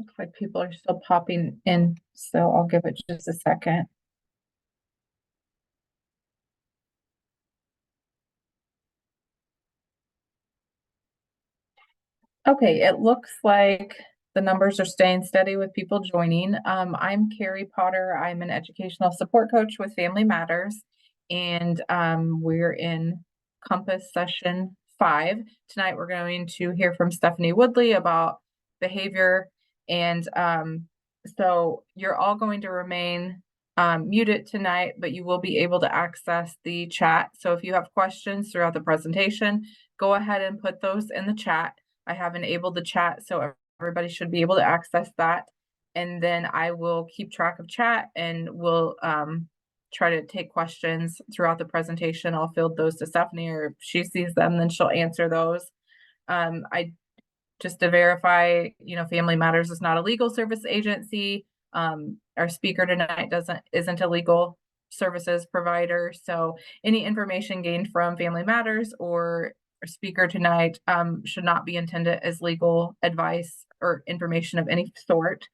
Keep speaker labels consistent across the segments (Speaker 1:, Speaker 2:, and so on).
Speaker 1: Looks like people are still popping in, so I'll give it just a second. Okay, it looks like the numbers are staying steady with people joining. I'm Carrie Potter. I'm an educational support coach with Family Matters, and we're in Compass session 5. Tonight, we're going to hear from Stephanie Woodley about behavior, and so you're all going to remain muted tonight, but you will be able to access the chat. So if you have questions throughout the presentation, go ahead and put those in the chat. I have enabled the chat, so everybody should be able to access that. And then I will keep track of chat and we'll try to take questions throughout the presentation. I'll field those to Stephanie, or if she sees them, then she'll answer those. I just to verify, Family Matters is not a legal service agency. Our speaker tonight isn't a legal services provider. So any information gained from Family Matters or our speaker tonight should not be intended as legal advice or information of any sort.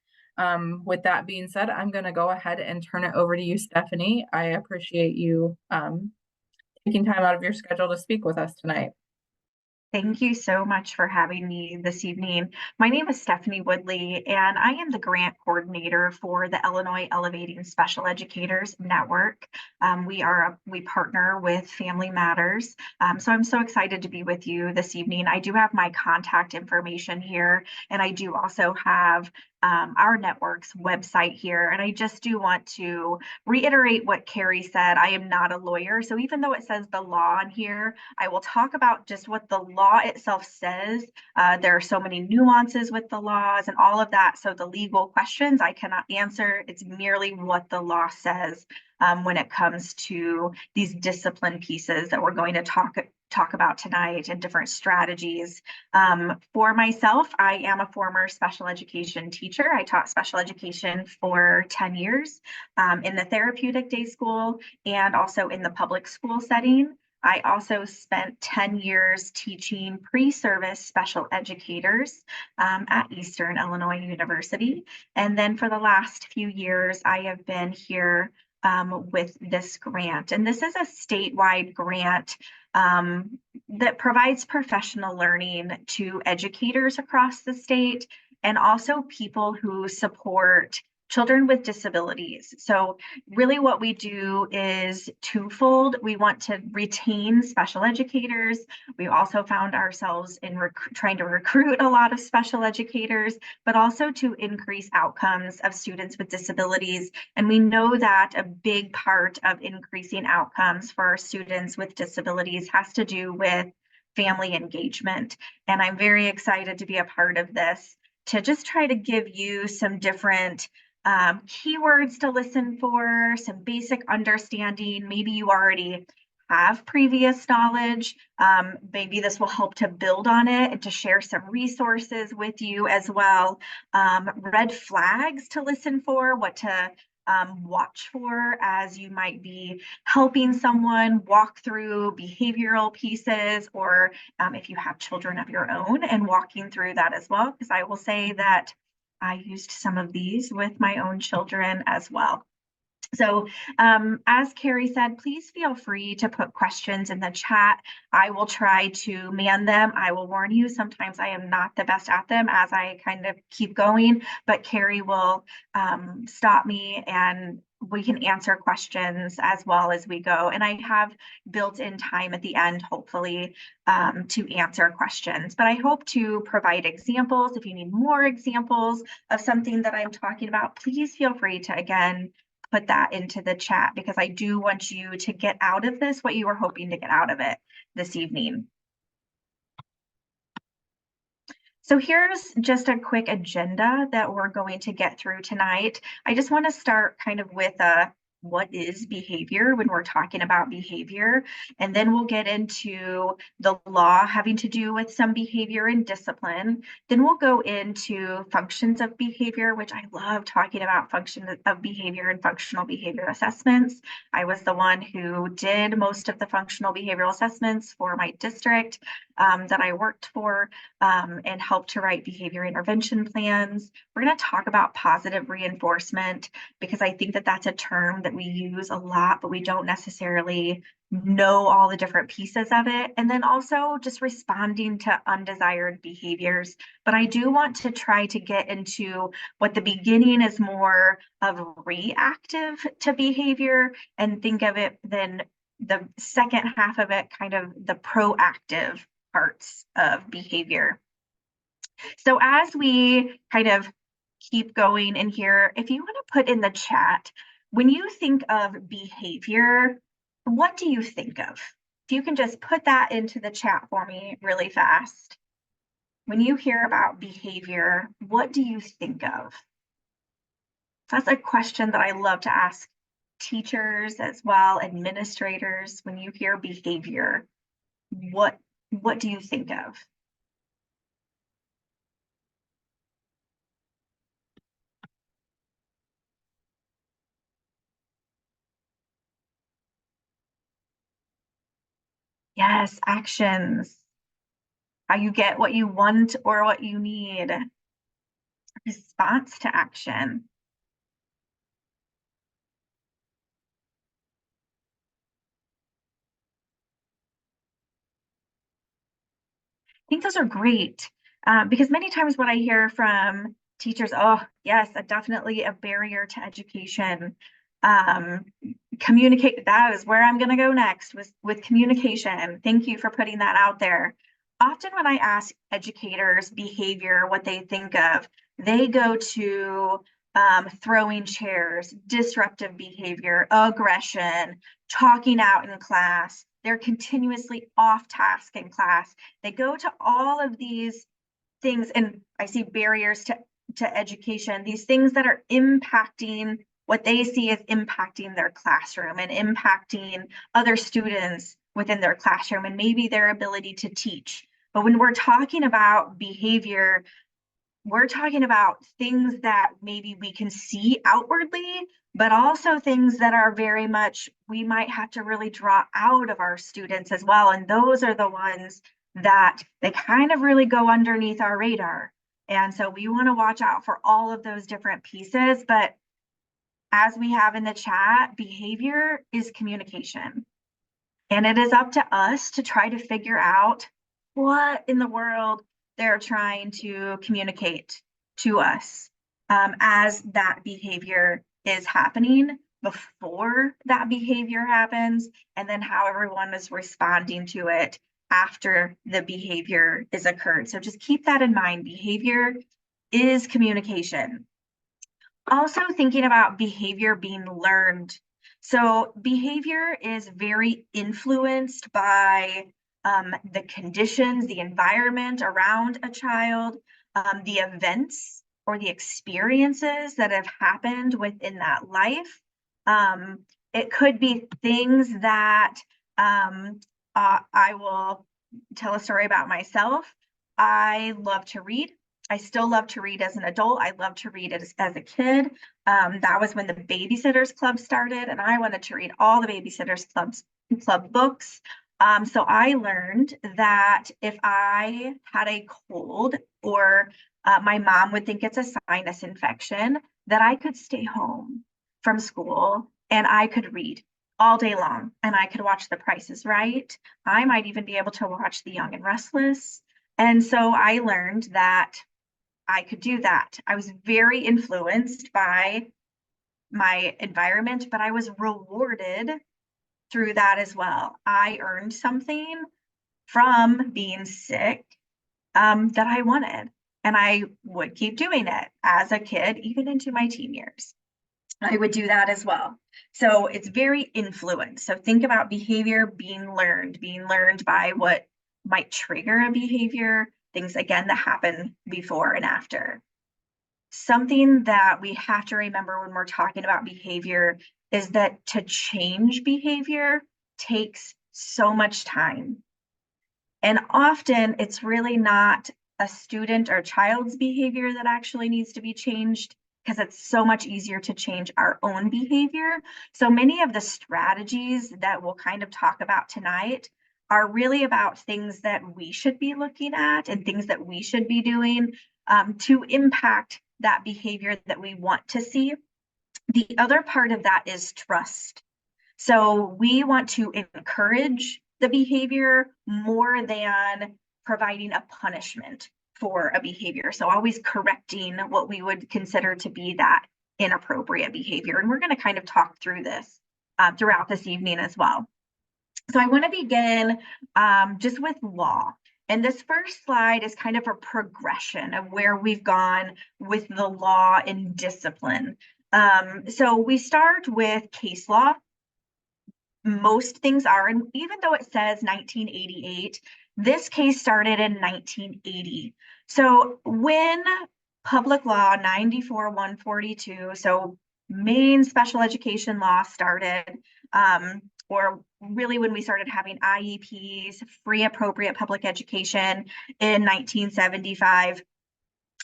Speaker 1: With that being said, I'm going to go ahead and turn it over to you, Stephanie. I appreciate you taking time out of your schedule to speak with us tonight.
Speaker 2: Thank you so much for having me this evening. My name is Stephanie Woodley, and I am the grant coordinator for the Illinois Elevating Special Educators Network. We partner with Family Matters, so I'm so excited to be with you this evening. I do have my contact information here, and I do also have our network's website here. And I just do want to reiterate what Carrie said. I am not a lawyer, so even though it says the law on here, I will talk about just what the law itself says. There are so many nuances with the laws and all of that. So the legal questions I cannot answer. It's merely what the law says when it comes to these discipline pieces that we're going to talk about tonight and different strategies. For myself, I am a former special education teacher. I taught special education for 10 years in the therapeutic day school and also in the public school setting. I also spent 10 years teaching pre-service special educators at Eastern Illinois University. And then for the last few years, I have been here with this grant. And this is a statewide grant that provides professional learning to educators across the state and also people who support children with disabilities. So really what we do is twofold. We want to retain special educators. We also found ourselves in trying to recruit a lot of special educators, but also to increase outcomes of students with disabilities. And we know that a big part of increasing outcomes for our students with disabilities has to do with family engagement. And I'm very excited to be a part of this to just try to give you some different keywords to listen for, some basic understanding. Maybe you already have previous knowledge. Maybe this will help to build on it and to share some resources with you as well. Red flags to listen for, what to watch for as you might be helping someone walk through behavioral pieces, or if you have children of your own and walking through that as well, because I will say that I used some of these with my own children as well. So as Carrie said, please feel free to put questions in the chat. I will try to man them. I will warn you, sometimes I am not the best at them as I kind of keep going, but Carrie will stop me and we can answer questions as well as we go. And I have built in time at the end, hopefully, to answer questions. But I hope to provide examples. If you need more examples of something that I'm talking about, please feel free to, again, put that into the chat, because I do want you to get out of this what you were hoping to get out of it this evening. So here's just a quick agenda that we're going to get through tonight. I just want to start kind of with what is behavior when we're talking about behavior, and then we'll get into the law having to do with some behavior and discipline. Then we'll go into functions of behavior, which I love talking about function of behavior and functional behavior assessments. I was the one who did most of the functional behavioral assessments for my district. that I worked for and helped to write behavior intervention plans. We're going to talk about positive reinforcement because I think that that's a term that we use a lot, but we don't necessarily know all the different pieces of it. And then also just responding to undesired behaviors. But I do want to try to get into what the beginning is more of reactive to behavior, and think of it then the second half of it, kind of the proactive parts of behavior. So as we kind of keep going in here, if you want to put in the chat, when you think of behavior, what do you think of? If you can just put that into the chat for me really fast. When you hear about behavior, what do you think of? That's a question that I love to ask teachers as well, administrators. When you hear behavior, what do you think of? Yes, actions. How you get what you want or what you need. Response to action. I think those are great because many times what I hear from teachers, oh, yes, definitely a barrier to education. Communicate, that is where I'm going to go next with communication. Thank you for putting that out there. Often when I ask educators behavior, what they think of, they go to throwing chairs, disruptive behavior, aggression, talking out in class. They're continuously off task in class. They go to all of these things, and I see barriers to education, these things that are impacting what they see as impacting their classroom and impacting other students within their classroom and maybe their ability to teach. But when we're talking about behavior, we're talking about things that maybe we can see outwardly, but also things that are very much, we might have to really draw out of our students as well. And those are the ones that they kind of really go underneath our radar. And so we want to watch out for all of those different pieces. But as we have in the chat, behavior is communication. And it is up to us to try to figure out what in the world they're trying to communicate to us as that behavior is happening, before that behavior happens, and then how everyone is responding to it after the behavior is occurred. So just keep that in mind. Behavior is communication. Also thinking about behavior being learned. So behavior is very influenced by the conditions, the environment around a child, the events or the experiences that have happened within that life. It could be things that I will tell a story about myself. I love to read. I still love to read as an adult. I love to read as a kid. That was when the Babysitters Club started, and I wanted to read all the Babysitters Club books. So I learned that if I had a cold or my mom would think it's a sinus infection, that I could stay home from school and I could read all day long, and I could watch The Price is Right. I might even be able to watch The Young and Restless. And so I learned that I could do that. I was very influenced by my environment, but I was rewarded through that as well. I earned something from being sick that I wanted, and I would keep doing it as a kid, even into my teen years. I would do that as well. So it's very influenced. So think about behavior being learned by what might trigger a behavior, things again that happen before and after. Something that we have to remember when we're talking about behavior is that to change behavior takes so much time. And often it's really not a student or child's behavior that actually needs to be changed, because it's so much easier to change our own behavior. So many of the strategies that we'll kind of talk about tonight are really about things that we should be looking at and things that we should be doing to impact that behavior that we want to see. The other part of that is trust. So we want to encourage the behavior more than providing a punishment for a behavior. So always correcting what we would consider to be that inappropriate behavior. And we're going to kind of talk through this throughout this evening as well. So I want to begin just with law. And this first slide is kind of a progression of where we've gone with the law and discipline. So we start with case law. Most things are, and even though it says 1988, this case started in 1980. So when Public Law 94-142, so Maine special education law started, or really when we started having IEPs, free appropriate public education in 1975,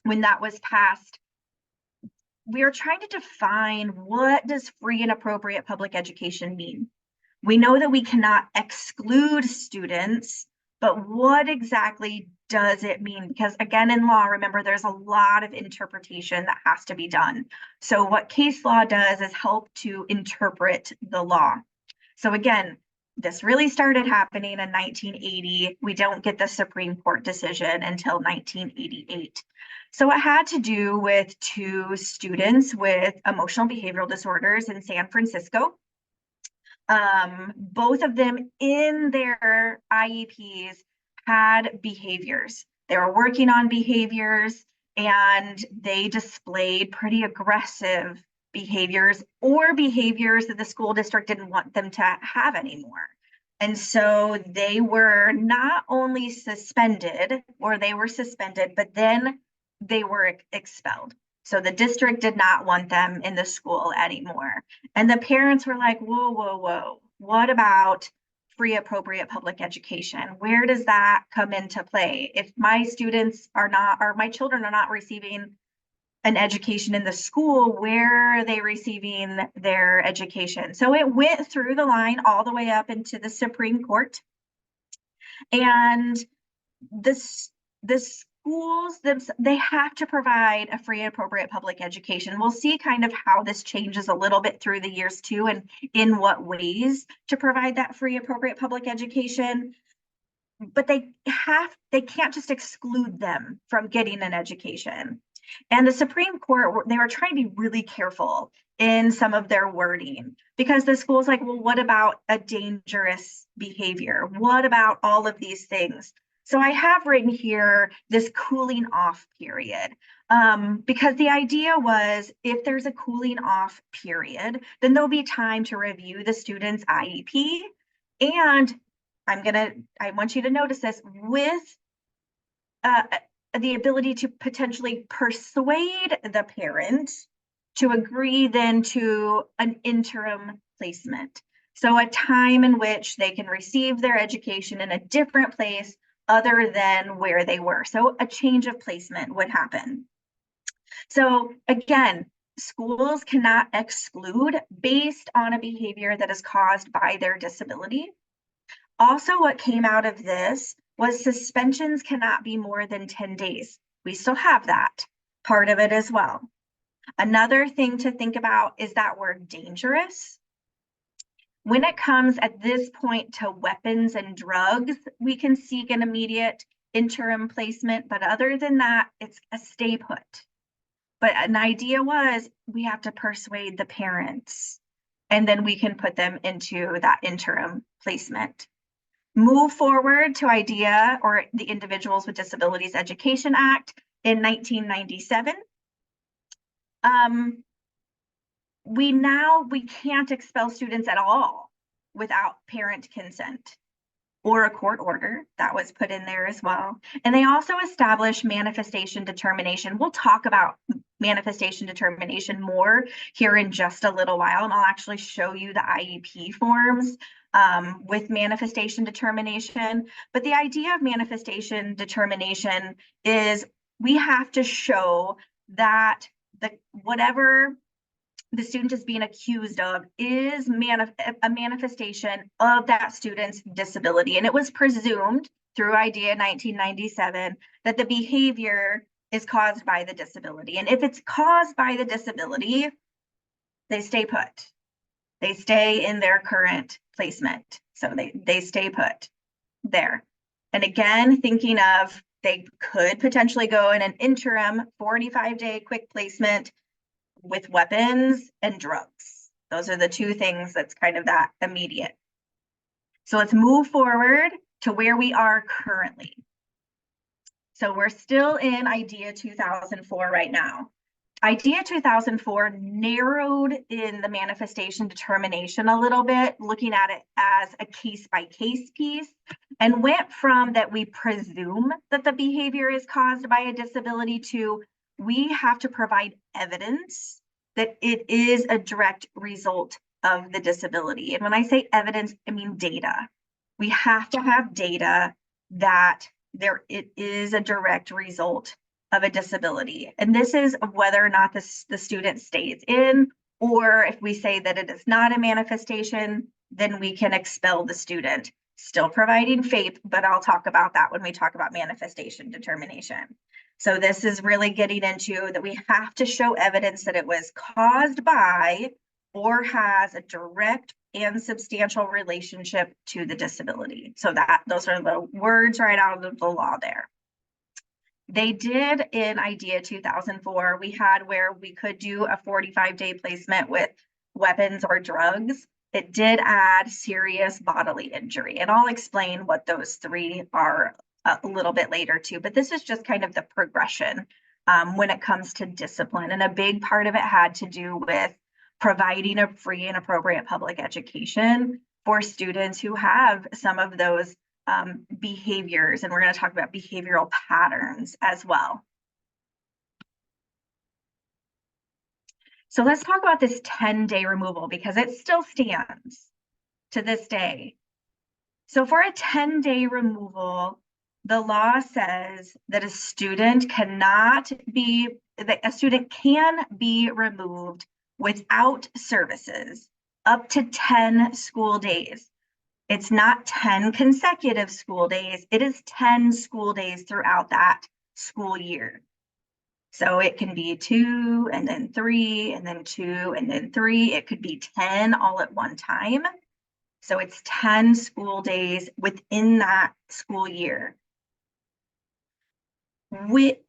Speaker 2: when that was passed, we are trying to define what does free and appropriate public education mean. We know that we cannot exclude students, but what exactly does it mean? Because again, in law, remember, there's a lot of interpretation that has to be done. So what case law does is help to interpret the law. So again, this really started happening in 1980. We don't get the Supreme Court decision until 1988. So it had to do with two students with emotional behavioral disorders in San Francisco. Both of them in their IEPs had behaviors. They were working on behaviors and they displayed pretty aggressive behaviors or behaviors that the school district didn't want them to have anymore. And so they were not only suspended, but then they were expelled. So the district did not want them in the school anymore. And the parents were like, whoa, whoa, whoa. What about free appropriate public education? Where does that come into play? If my students are not, or my children are not receiving an education in the school, where are they receiving their education? So it went through the line all the way up into the Supreme Court. And the schools, they have to provide a free and appropriate public education. We'll see kind of how this changes a little bit through the years too, and in what ways to provide that free appropriate public education. But they can't just exclude them from getting an education. And the Supreme Court, they were trying to be really careful in some of their wording, because the school's like, well, what about a dangerous behavior? What about all of these things? So I have written here this cooling off period, because the idea was if there's a cooling off period, then there'll be time to review the student's IEP. And I want you to notice this, with the ability to potentially persuade the parent to agree then to an interim placement. So a time in which they can receive their education in a different place other than where they were. So a change of placement would happen. So again, schools cannot exclude based on a behavior that is caused by their disability. Also, what came out of this was suspensions cannot be more than 10 days. We still have that part of it as well. Another thing to think about is that word dangerous. When it comes at this point to weapons and drugs, we can seek an immediate interim placement, but other than that, it's a stay put. But an idea was we have to persuade the parents, and then we can put them into that interim placement. Move forward to IDEA, or the Individuals with Disabilities Education Act, in 1997. We can't expel students at all without parent consent or a court order. That was put in there as well. And they also established manifestation determination. We'll talk about manifestation determination more here in just a little while, and I'll actually show you the IEP forms with manifestation determination. But the idea of manifestation determination is we have to show that whatever the student is being accused of is a manifestation of that student's disability. And it was presumed through IDEA 1997 that the behavior is caused by the disability. And if it's caused by the disability, they stay put. They stay in their current placement. So they stay put there. And again, thinking of they could potentially go in an interim 45-day quick placement with weapons and drugs. Those are the two things that's kind of that immediate. So let's move forward to where we are currently. So we're still in IDEA 2004 right now. IDEA 2004 narrowed in the manifestation determination a little bit, looking at it as a case-by-case piece, and went from that we presume that the behavior is caused by a disability to we have to provide evidence that it is a direct result of the disability. And when I say evidence, I mean data. We have to have data that it is a direct result of a disability. And this is whether or not the student stays in, or if we say that it is not a manifestation, then we can expel the student. Still providing FAPE, but I'll talk about that when we talk about manifestation determination. So this is really getting into that we have to show evidence that it was caused by or has a direct and substantial relationship to the disability. So those are the words right out of the law there. They did in IDEA 2004, we had where we could do a 45-day placement with weapons or drugs. It did add serious bodily injury, and I'll explain what those three are a little bit later too, but this is just kind of the progression when it comes to discipline. And a big part of it had to do with providing a free and appropriate public education for students who have some of those behaviors. And we're going to talk about behavioral patterns as well. So let's talk about this 10-day removal because it still stands to this day. So for a 10-day removal, the law says that a student can be removed without services up to 10 school days. It's not 10 consecutive school days. It is 10 school days throughout that school year. So it can be 2 and then 3 and then 2 and then 3. It could be 10 all at one time. So it's 10 school days within that school year.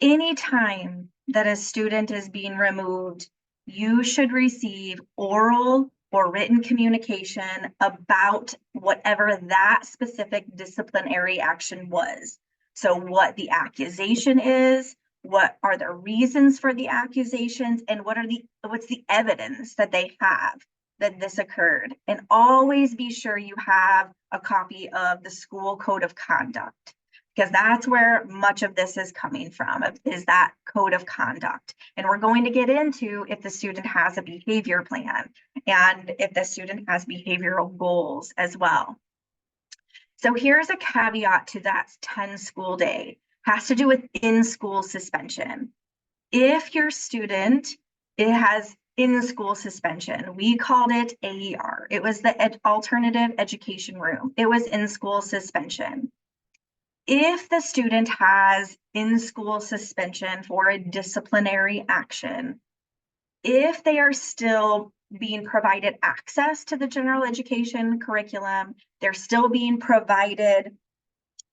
Speaker 2: Any time that a student is being removed, you should receive oral or written communication about whatever that specific disciplinary action was. So what the accusation is, what are the reasons for the accusations, and what's the evidence that they have that this occurred. And always be sure you have a copy of the school code of conduct, because that's where much of this is coming from, is that code of conduct. And we're going to get into if the student has a behavior plan and if the student has behavioral goals as well. So here's a caveat to that 10 school day, has to do with in-school suspension. If your student has in-school suspension, we called it AER. It was the alternative education room. It was in-school suspension. If the student has in-school suspension for a disciplinary action, if they are still being provided access to the general education curriculum, they're still being provided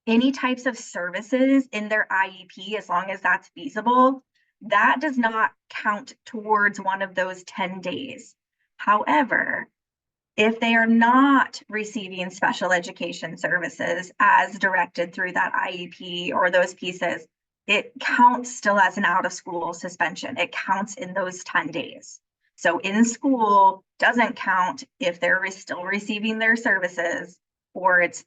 Speaker 2: any types of services in their IEP, as long as that's feasible, that does not count towards one of those 10 days. However, if they are not receiving special education services as directed through that IEP or those pieces, it counts still as an out-of-school suspension. It counts in those 10 days. So in school doesn't count if they're still receiving their services, or it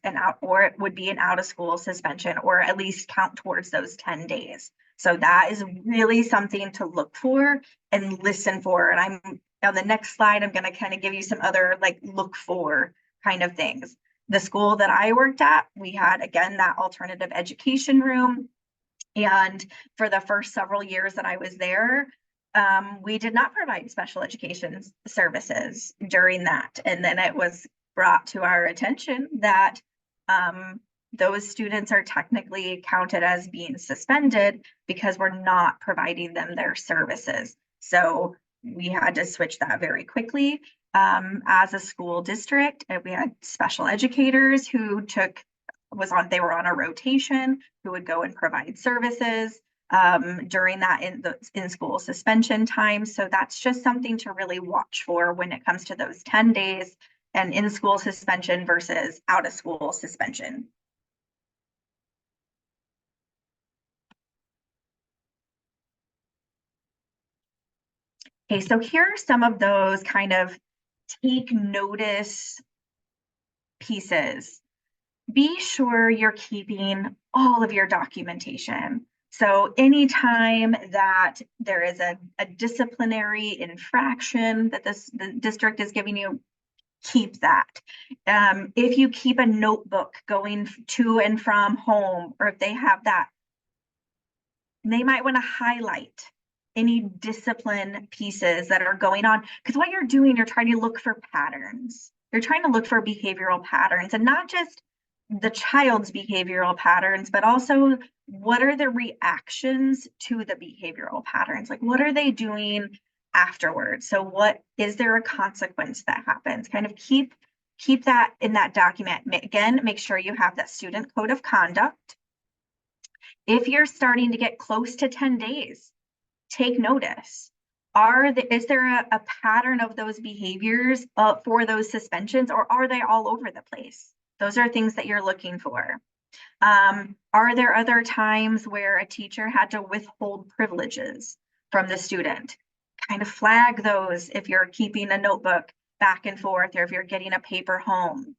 Speaker 2: would be an out-of-school suspension, or at least count towards those 10 days. So that is really something to look for and listen for. And on the next slide, I'm going to kind of give you some other look for kind of things. The school that I worked at, we had, again, that alternative education room. And for the first several years that I was there, we did not provide special education services during that. And then it was brought to our attention that those students are technically counted as being suspended because we're not providing them their services. So we had to switch that very quickly. As a school district, and we had special educators who they were on a rotation, who would go and provide services during that in school suspension time. So that's just something to really watch for when it comes to those 10 days and in school suspension versus out of school suspension. Okay, so here are some of those kind of take notice pieces. Be sure you're keeping all of your documentation. So anytime that there is a disciplinary infraction that the district is giving you, keep that. If you keep a notebook going to and from home, or if they have that, they might want to highlight any discipline pieces that are going on, because what you're doing, you're trying to look for patterns. You're trying to look for behavioral patterns, and not just the child's behavioral patterns, but also what are the reactions to the behavioral patterns? Like, what are they doing afterwards? So what is there a consequence that happens? Kind of keep that in that document. Again, make sure you have that student code of conduct. If you're starting to get close to 10 days, take notice. Is there a pattern of those behaviors for those suspensions, or are they all over the place? Those are things that you're looking for. Are there other times where a teacher had to withhold privileges from the student? Kind of flag those if you're keeping a notebook back and forth, or if you're getting a paper home.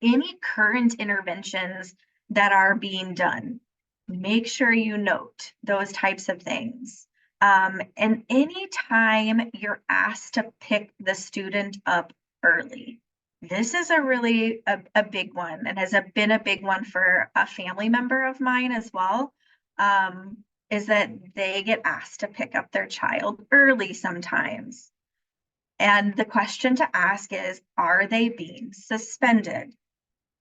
Speaker 2: Any current interventions that are being done, make sure you note those types of things. And anytime you're asked to pick the student up early, this is a really a big one, and has been a big one for a family member of mine as well, is that they get asked to pick up their child early sometimes. And the question to ask is, are they being suspended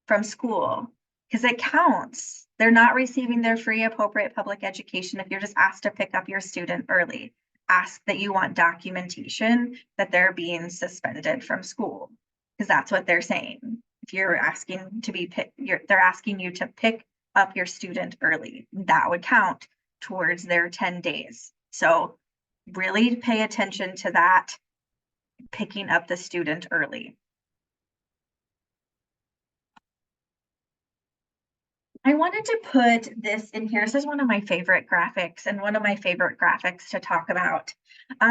Speaker 2: from school? Because it counts. They're not receiving their free appropriate public education if you're just asked to pick up your student early. Ask that you want documentation that they're being suspended from school, because that's what they're saying. If you're asking to be they're asking you to pick up your student early, that would count towards their 10 days. So really pay attention to that, picking up the student early. I wanted to put this in here. This is one of my favorite graphics, and one of my favorite graphics to talk about,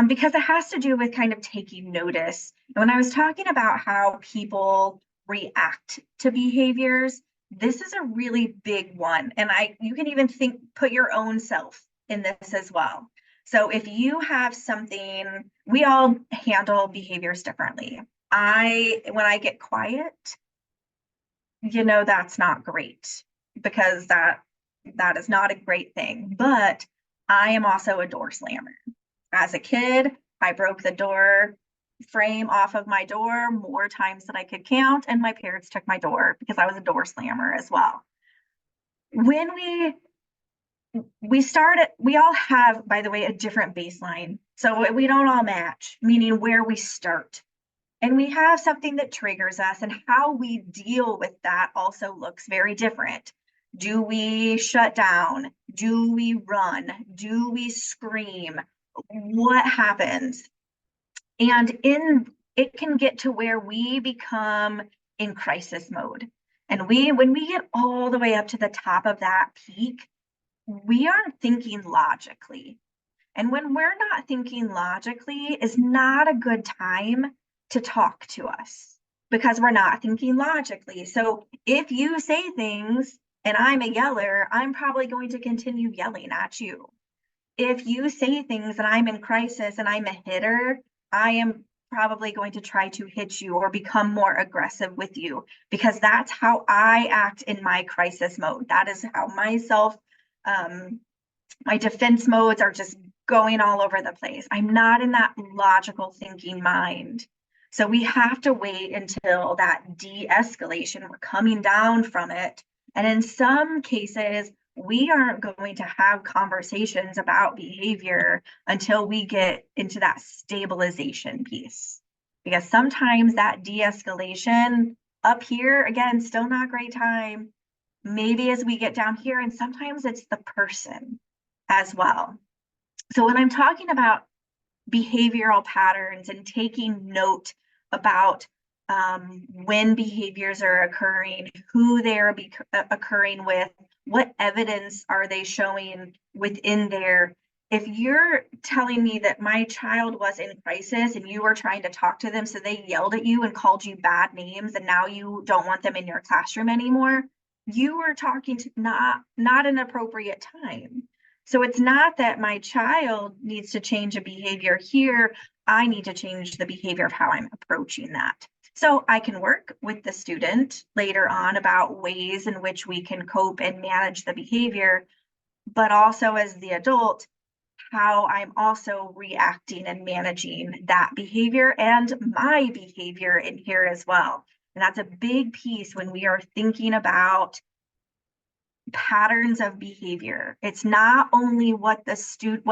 Speaker 2: because it has to do with kind of taking notice. And when I was talking about how people react to behaviors, this is a really big one. And you can even put your own self in this as well. So if you have something, we all handle behaviors differently. When I get quiet, that's not great, because that is not a great thing. But I am also a door slammer. As a kid, I broke the door frame off of my door more times than I could count, and my parents took my door because I was a door slammer as well. When we all have, by the way, a different baseline. So we don't all match, meaning where we start. And we have something that triggers us, and how we deal with that also looks very different. Do we shut down? Do we run? Do we scream? What happens? And it can get to where we become in crisis mode. And when we get all the way up to the top of that peak, we aren't thinking logically. And when we're not thinking logically is not a good time to talk to us, because we're not thinking logically. So if you say things and I'm a yeller, I'm probably going to continue yelling at you. If you say things and I'm in crisis and I'm a hitter, I am probably going to try to hit you or become more aggressive with you, because that's how I act in my crisis mode. That is how my defense modes are just going all over the place. I'm not in that logical thinking mind. So we have to wait until that de-escalation, we're coming down from it. And in some cases, we aren't going to have conversations about behavior until we get into that stabilization piece. Because sometimes that de-escalation up here, again, still not great time. Maybe as we get down here, and sometimes it's the person as well. So when I'm talking about behavioral patterns and taking note about when behaviors are occurring, who they're occurring with, what evidence are they showing within there. If you're telling me that my child was in crisis and you were trying to talk to them, so they yelled at you and called you bad names, and now you don't want them in your classroom anymore, you were talking to not an appropriate time. So it's not that my child needs to change a behavior here. I need to change the behavior of how I'm approaching that. So I can work with the student later on about ways in which we can cope and manage the behavior, but also as the adult, how I'm also reacting and managing that behavior and my behavior in here as well. And that's a big piece when we are thinking about patterns of behavior. It's not only what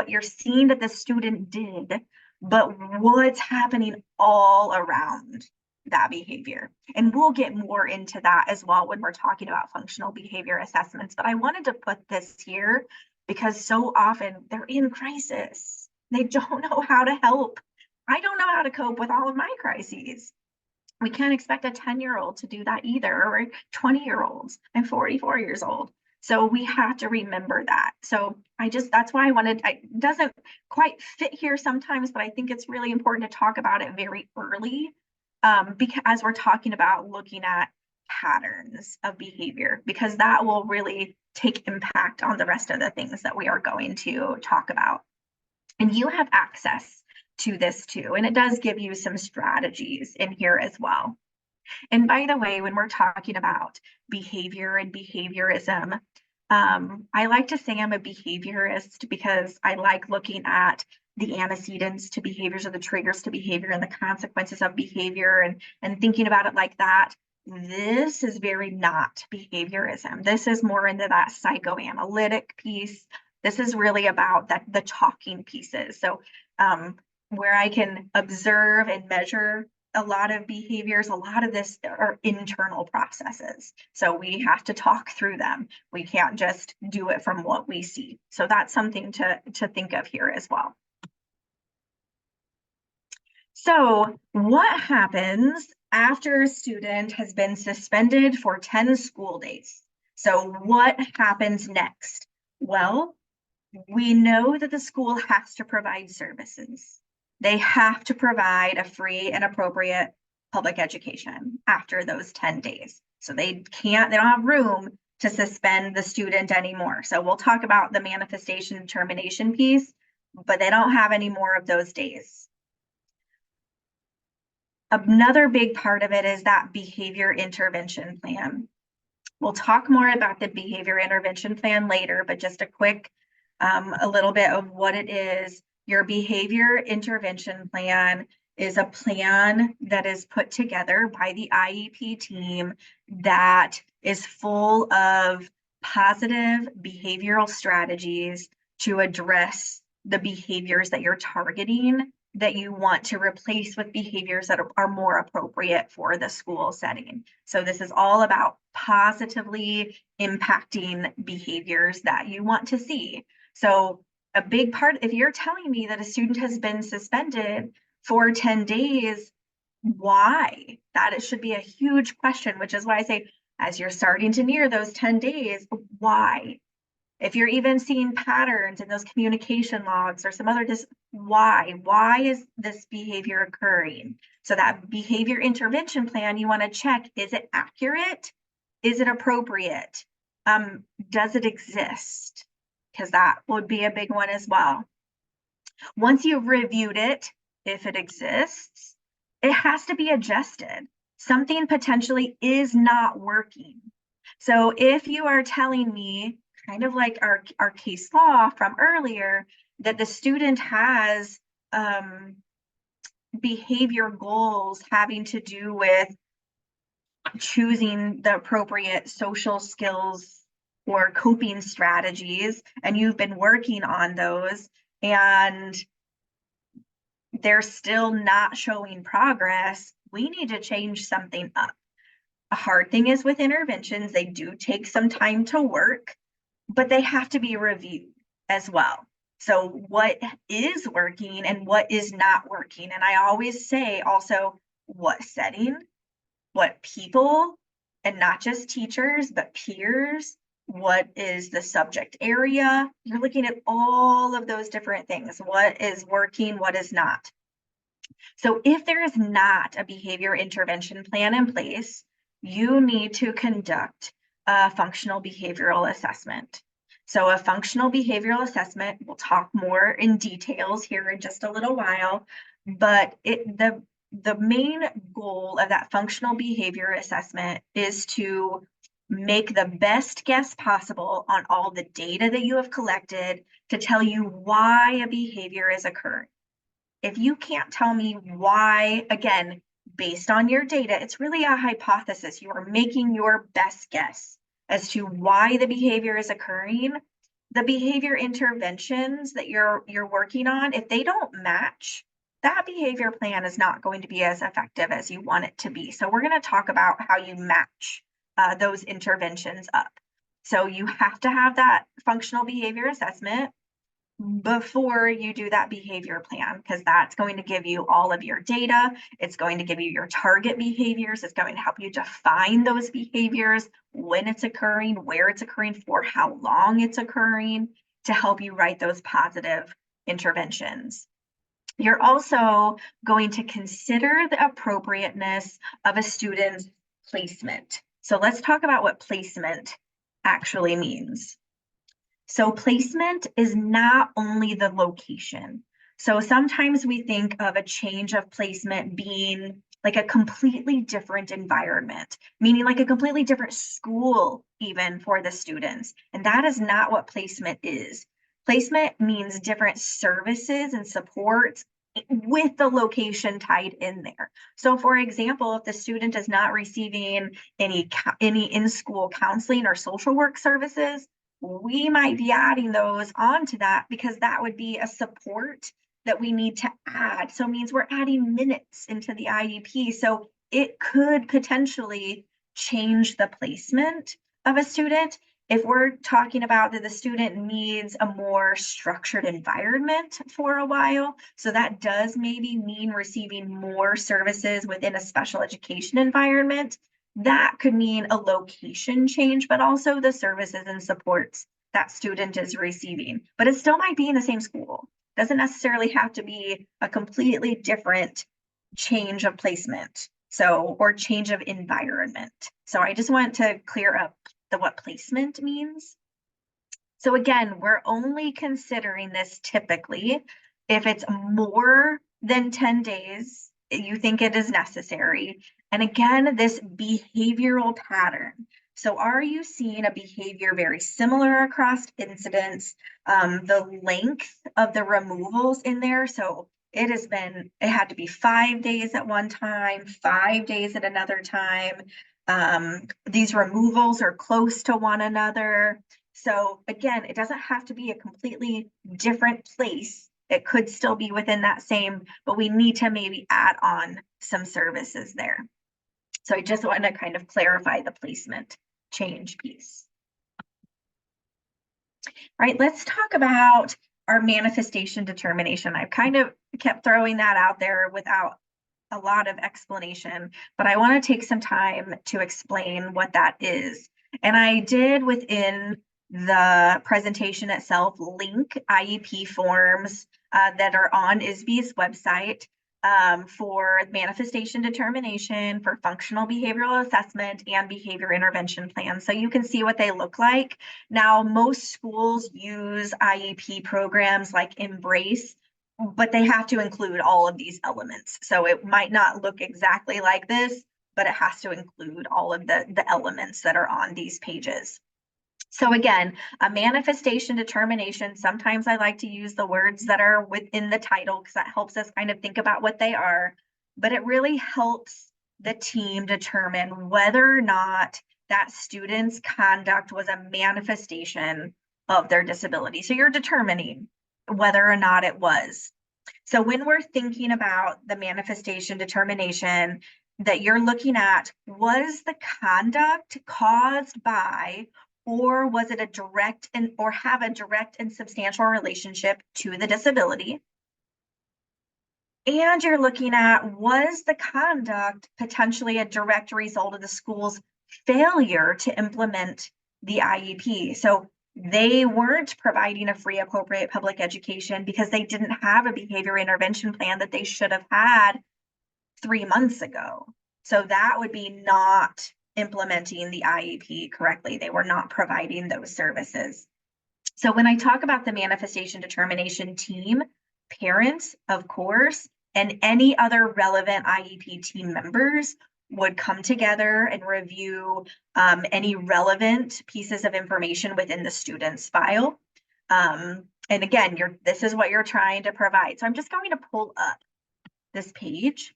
Speaker 2: you're seeing that the student did, but what's happening all around that behavior. And we'll get more into that as well when we're talking about functional behavior assessments. But I wanted to put this here because so often they're in crisis. They don't know how to help. I don't know how to cope with all of my crises. We can't expect a 10-year-old to do that either, or 20-year-olds. I'm 44 years old. So we have to remember that. So that's why it doesn't quite fit here sometimes, but I think it's really important to talk about it very early, because as we're talking about looking at patterns of behavior, because that will really take impact on the rest of the things that we are going to talk about. And you have access to this too, and it does give you some strategies in here as well. And by the way, when we're talking about behavior and behaviorism, I like to say I'm a behaviorist because I like looking at the antecedents to behaviors or the triggers to behavior and the consequences of behavior and thinking about it like that. This is very not behaviorism. This is more into that psychoanalytic piece. This is really about the talking pieces. So where I can observe and measure a lot of behaviors, a lot of this are internal processes. So we have to talk through them. We can't just do it from what we see. So that's something to think of here as well. So what happens after a student has been suspended for 10 school days? So what happens next? Well, we know that the school has to provide services. They have to provide a free and appropriate public education after those 10 days. So they don't have room to suspend the student anymore. So we'll talk about the manifestation and termination piece, but they don't have any more of those days. Another big part of it is that behavior intervention plan. We'll talk more about the behavior intervention plan later, but just a quick, a little bit of what it is. Your behavior intervention plan is a plan that is put together by the IEP team that is full of positive behavioral strategies to address the behaviors that you're targeting that you want to replace with behaviors that are more appropriate for the school setting. So this is all about positively impacting behaviors that you want to see. So a big part, if you're telling me that a student has been suspended for 10 days, why? That should be a huge question, which is why I say, as you're starting to near those 10 days, why? If you're even seeing patterns in those communication logs or some other, why? Why is this behavior occurring? So that behavior intervention plan, you want to check, is it accurate? Is it appropriate? Does it exist? Because that would be a big one as well. Once you've reviewed it, if it exists, it has to be adjusted. Something potentially is not working. So if you are telling me, kind of like our case law from earlier, that the student has behavior goals having to do with choosing the appropriate social skills or coping strategies, and you've been working on those, and they're still not showing progress, we need to change something up. A hard thing is with interventions, they do take some time to work, but they have to be reviewed as well. So what is working and what is not working? And I always say also, what setting, what people, and not just teachers, but peers, what is the subject area? You're looking at all of those different things. What is working, what is not. So if there is not a behavior intervention plan in place, you need to conduct a functional behavioral assessment. So a functional behavioral assessment, we'll talk more in details here in just a little while, but the main goal of that functional behavior assessment is to make the best guess possible on all the data that you have collected to tell you why a behavior is occurring. If you can't tell me why, again, based on your data, it's really a hypothesis. You are making your best guess as to why the behavior is occurring. The behavior interventions that you're working on, if they don't match, that behavior plan is not going to be as effective as you want it to be. So we're going to talk about how you match those interventions up. So you have to have that functional behavior assessment before you do that behavior plan, because that's going to give you all of your data. It's going to give you your target behaviors. It's going to help you define those behaviors, when it's occurring, where it's occurring, for how long it's occurring, to help you write those positive interventions. You're also going to consider the appropriateness of a student's placement. So let's talk about what placement actually means. So placement is not only the location. So sometimes we think of a change of placement being like a completely different environment, meaning like a completely different school even for the students. And that is not what placement is. Placement means different services and supports with the location tied in there. So for example, if the student is not receiving any in-school counseling or social work services, we might be adding those onto that, because that would be a support that we need to add. So it means we're adding minutes into the IEP. So it could potentially change the placement of a student. If we're talking about that the student needs a more structured environment for a while, so that does maybe mean receiving more services within a special education environment. That could mean a location change, but also the services and supports that student is receiving. But it still might be in the same school. Doesn't necessarily have to be a completely different change of placement, so, or change of environment. So I just want to clear up what placement means. So again, we're only considering this typically if it's more than 10 days, you think it is necessary. And again, this behavioral pattern. So are you seeing a behavior very similar across incidents? The length of the removals in there. So it had to be 5 days at one time, 5 days at another time. These removals are close to one another. So again, it doesn't have to be a completely different place. It could still be within that same, but we need to maybe add on some services there. So I just want to kind of clarify the placement change piece. All right, let's talk about our manifestation determination. I've kind of kept throwing that out there without a lot of explanation, but I want to take some time to explain what that is. And I did, within the presentation itself, link IEP forms that are on ISBE's website for manifestation determination, for functional behavioral assessment, and behavior intervention plans. So you can see what they look like. Now, most schools use IEP programs like Embrace, but they have to include all of these elements. So it might not look exactly like this, but it has to include all of the elements that are on these pages. So again, a manifestation determination, sometimes I like to use the words that are within the title because that helps us kind of think about what they are, but it really helps the team determine whether or not that student's conduct was a manifestation of their disability. So you're determining whether or not it was. So when we're thinking about the manifestation determination that you're looking at, was the conduct caused by, or was it a direct and or have a direct and substantial relationship to the disability? And you're looking at, was the conduct potentially a direct result of the school's failure to implement the IEP? So they weren't providing a free, appropriate public education because they didn't have a behavior intervention plan that they should have had 3 months ago. So that would be not implementing the IEP correctly. They were not providing those services. So when I talk about the manifestation determination team, parents, of course, and any other relevant IEP team members would come together and review any relevant pieces of information within the student's file. And again, this is what you're trying to provide. So I'm just going to pull up this page.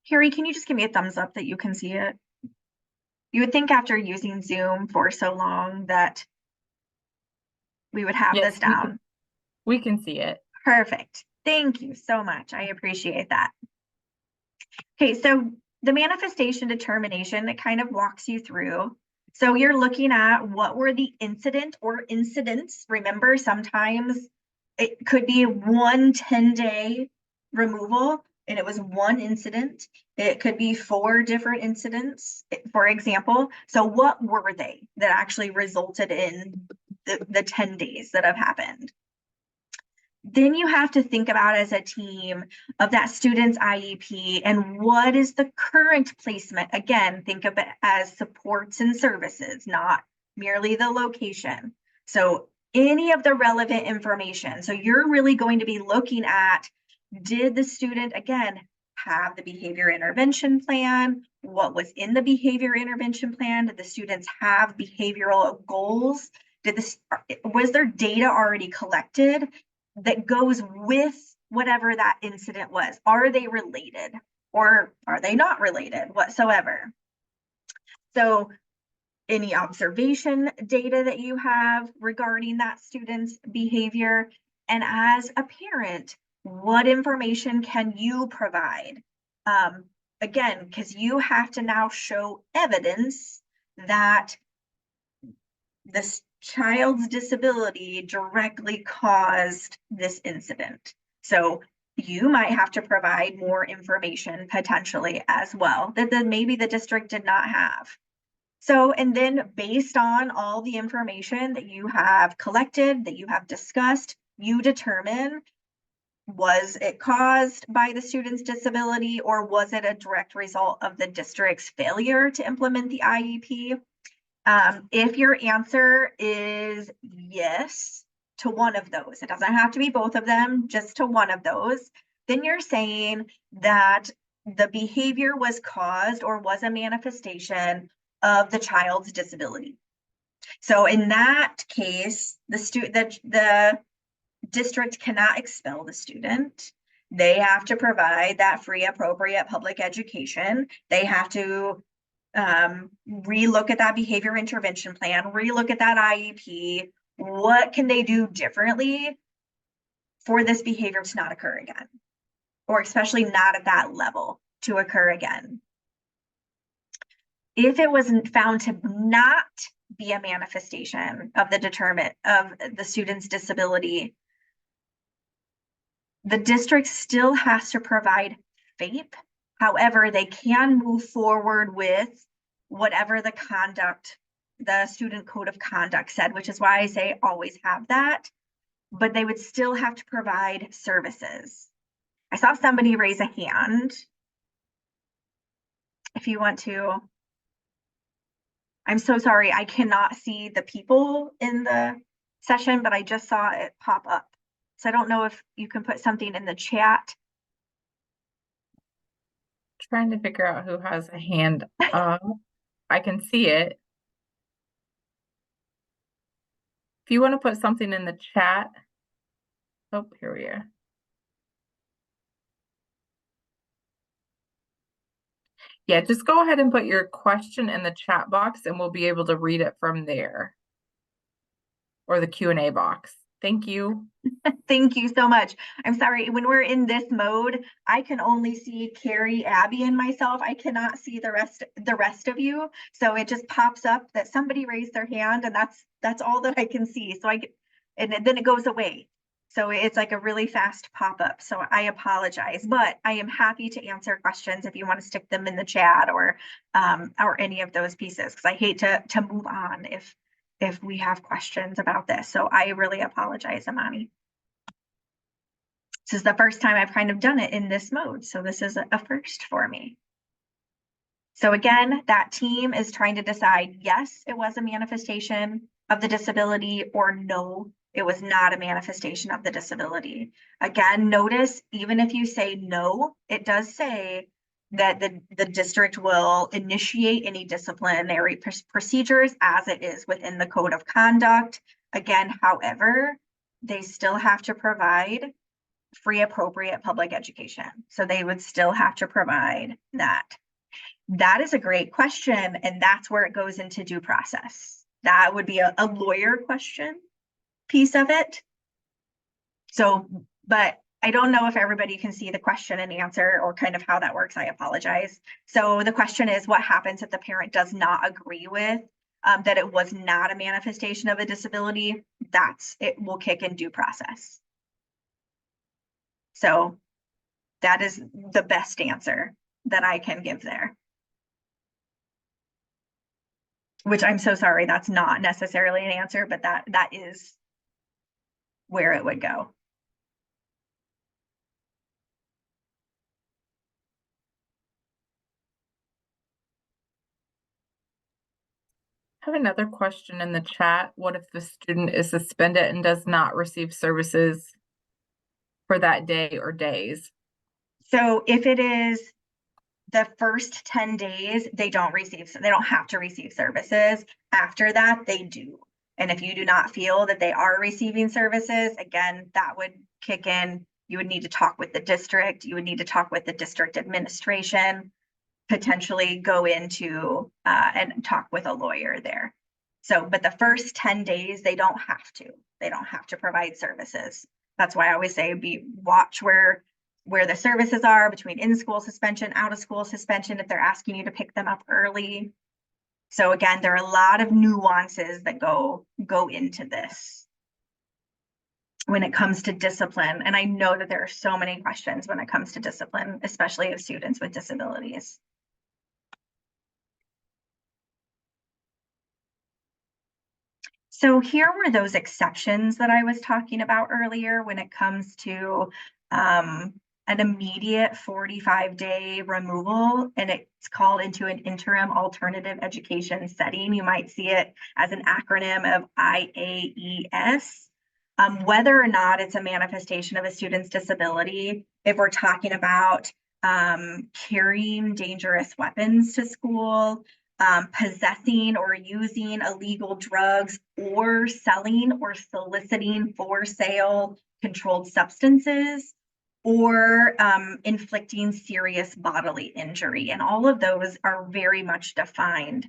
Speaker 2: Carrie, can you just give me a thumbs up that you can see it? You would think after using Zoom for so long that we would have
Speaker 1: Yes,
Speaker 2: this down.
Speaker 1: we can see it.
Speaker 2: Perfect. Thank you so much. I appreciate that. Okay, so the manifestation determination, it kind of walks you through. So you're looking at what were the incident or incidents. Remember, sometimes it could be one 10-day removal and it was one incident. It could be 4 different incidents, for example. So what were they that actually resulted in the 10 days that have happened? Then you have to think about as a team of that student's IEP and what is the current placement. Again, think of it as supports and services, not merely the location. So any of the relevant information. So you're really going to be looking at, did the student, again, have the behavior intervention plan? What was in the behavior intervention plan? Did the students have behavioral goals? Was there data already collected that goes with whatever that incident was? Are they related or are they not related whatsoever? So any observation data that you have regarding that student's behavior, and as a parent, what information can you provide? Again, because you have to now show evidence that this child's disability directly caused this incident. So you might have to provide more information potentially as well that then maybe the district did not have. So, and then based on all the information that you have collected, that you have discussed, you determine, was it caused by the student's disability or was it a direct result of the district's failure to implement the IEP? If your answer is yes to one of those, it doesn't have to be both of them, just to one of those, then you're saying that the behavior was caused or was a manifestation of the child's disability. So in that case, the district cannot expel the student. They have to provide that free, appropriate public education. They have to relook at that behavior intervention plan, relook at that IEP. What can they do differently for this behavior to not occur again? Or especially not at that level to occur again. If it was found to not be a manifestation of the student's disability, the district still has to provide FAPE. However, they can move forward with whatever the student code of conduct said, which is why I say always have that, but they would still have to provide services. I saw somebody raise a hand. If you want to, I'm so sorry, I cannot see the people in the session, but I just saw it pop up. So I don't know if you can put something in the chat.
Speaker 1: Trying to figure out who has a hand up. I can see it. If you want to put something in the chat. Oh, here we are. Yeah, just go ahead and put your question in the chat box and we'll be able to read it from there. Or the Q&A box. Thank you.
Speaker 2: Thank you so much. I'm sorry, when we're in this mode, I can only see Carrie, Abby, and myself. I cannot see the rest of you. So it just pops up that somebody raised their hand, and that's all that I can see. So and then it goes away. So it's like a really fast pop-up. So I apologize, but I am happy to answer questions if you want to stick them in the chat or any of those pieces, because I hate to move on if we have questions about this. So I really apologize, Amani. This is the first time I've kind of done it in this mode. So this is a first for me. So again, that team is trying to decide, yes, it was a manifestation of the disability, or no, it was not a manifestation of the disability. Again, notice, even if you say no, it does say that the district will initiate any disciplinary procedures as it is within the code of conduct. Again, however, they still have to provide free appropriate public education. So they would still have to provide that. That is a great question. And that's where it goes into due process. That would be a lawyer question piece of it. So, but I don't know if everybody can see the question and answer or kind of how that works. I apologize. So the question is, what happens if the parent does not agree with that it was not a manifestation of a disability? It will kick in due process. So that is the best answer that I can give there. Which I'm so sorry, that's not necessarily an answer, but that is where it would go.
Speaker 1: I have another question in the chat. What if the student is suspended and does not receive services for that day or days?
Speaker 2: So if it is the first 10 days, they don't have to receive services. After that, they do. And if you do not feel that they are receiving services, again, that would kick in. You would need to talk with the district. You would need to talk with the district administration, potentially go into and talk with a lawyer there. So, but the first 10 days, they don't have to provide services. That's why I always say watch where the services are between in-school suspension, out-of-school suspension, if they're asking you to pick them up early. So again, there are a lot of nuances that go into this when it comes to discipline. And I know that there are so many questions when it comes to discipline, especially of students with disabilities. So here were those exceptions that I was talking about earlier when it comes to an immediate 45-day removal, and it's called into an interim alternative education setting. You might see it as an acronym of IAES. Whether or not it's a manifestation of a student's disability, if we're talking about carrying dangerous weapons to school, possessing or using illegal drugs, or selling or soliciting for sale controlled substances, or inflicting serious bodily injury. And all of those are very much defined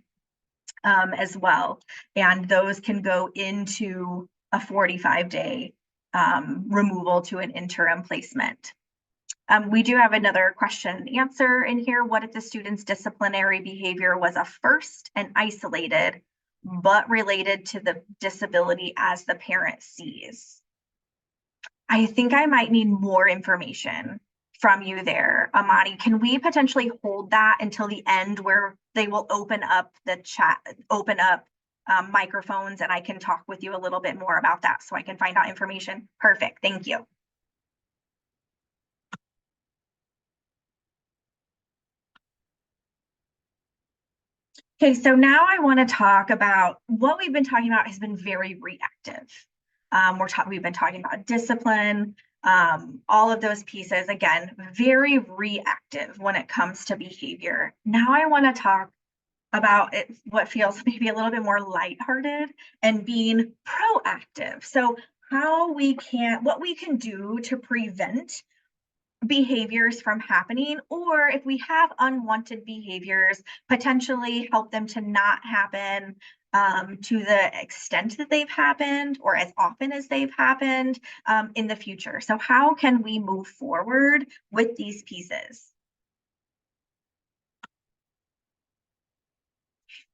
Speaker 2: as well. And those can go into a 45-day removal to an interim placement. We do have another question and answer in here. What if the student's disciplinary behavior was a first and isolated, but related to the disability as the parent sees? I think I might need more information from you there, Amani. Can we potentially hold that until the end where they will open up the chat, open up microphones, and I can talk with you a little bit more about that so I can find out information? Perfect, thank you. Okay, so now I want to talk about what we've been talking about has been very reactive. We've been talking about discipline. all of those pieces, again, very reactive when it comes to behavior. Now I want to talk about it, what feels maybe a little bit more lighthearted and being proactive. So what we can do to prevent behaviors from happening, or if we have unwanted behaviors, potentially help them to not happen to the extent that they've happened or as often as they've happened in the future. So how can we move forward with these pieces?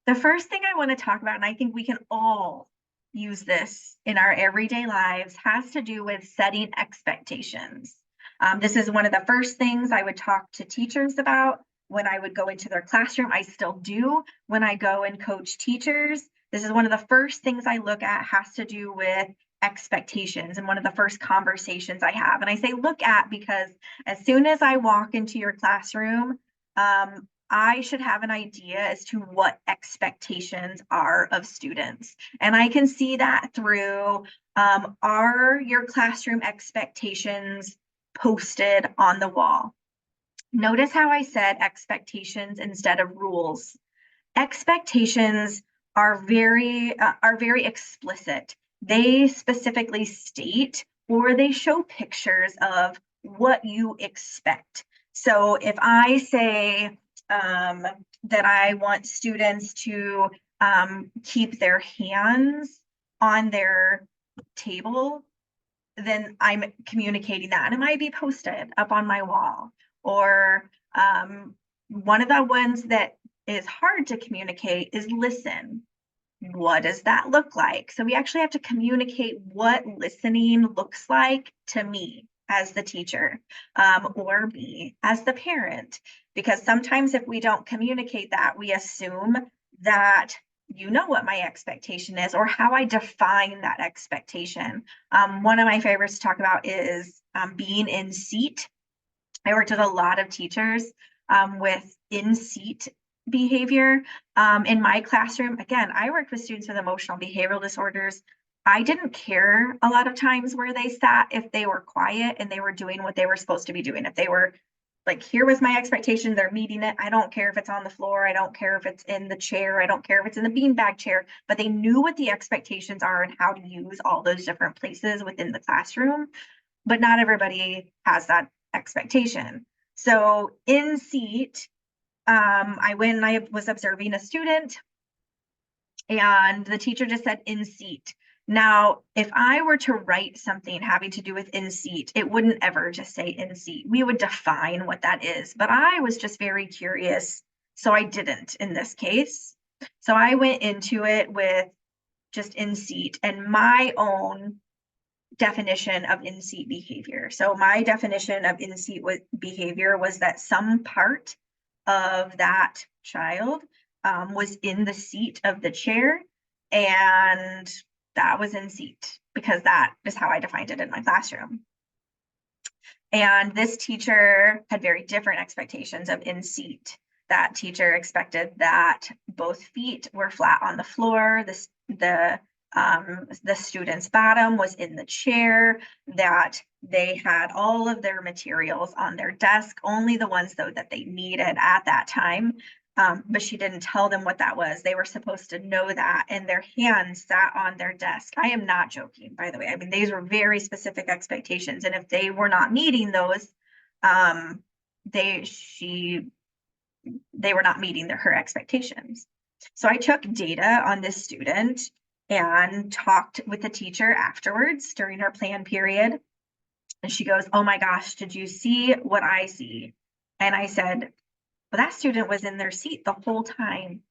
Speaker 2: The first thing I want to talk about, and I think we can all use this in our everyday lives, has to do with setting expectations. This is one of the first things I would talk to teachers about when I would go into their classroom. I still do when I go and coach teachers. This is one of the first things I look at, has to do with expectations, and one of the first conversations I have. And I say look at because as soon as I walk into your classroom, I should have an idea as to what expectations are of students. And I can see that through, are your classroom expectations posted on the wall? Notice how I said expectations instead of rules. Expectations are very explicit. They specifically state, or they show pictures of what you expect. So if I say that I want students to keep their hands on their table, then I'm communicating that, and it might be posted up on my wall. Or one of the ones that is hard to communicate is listen. What does that look like? So we actually have to communicate what listening looks like to me as the teacher, or me as the parent, because sometimes if we don't communicate that, we assume that you know what my expectation is or how I define that expectation. One of my favorites to talk about is being in seat. I worked with a lot of teachers with in-seat behavior. In my classroom, again, I worked with students with emotional behavioral disorders. I didn't care a lot of times where they sat if they were quiet and they were doing what they were supposed to be doing. If they were like, here was my expectation, they're meeting it. I don't care if it's on the floor. I don't care if it's in the chair. I don't care if it's in the beanbag chair, but they knew what the expectations are and how to use all those different places within the classroom. But not everybody has that expectation. So in seat, I went and I was observing a student and the teacher just said in seat. Now, if I were to write something having to do with in seat, it wouldn't ever just say in seat. We would define what that is, but I was just very curious, so I didn't in this case. So I went into it with just in seat and my own definition of in-seat behavior. So my definition of in-seat behavior was that some part of that child was in the seat of the chair, and that was in seat because that is how I defined it in my classroom. And this teacher had very different expectations of in seat. That teacher expected that both feet were flat on the floor, the student's bottom was in the chair, that they had all of their materials on their desk, only the ones though that they needed at that time. But she didn't tell them what that was. They were supposed to know that, and their hands sat on their desk. I am not joking, by the way. I mean, these were very specific expectations, and if they were not meeting those, they were not meeting her expectations. So I took data on this student and talked with the teacher afterwards during our plan period. And she goes, "Oh my gosh, did you see what I see?" And I said, "Well, that student was in their seat the whole time."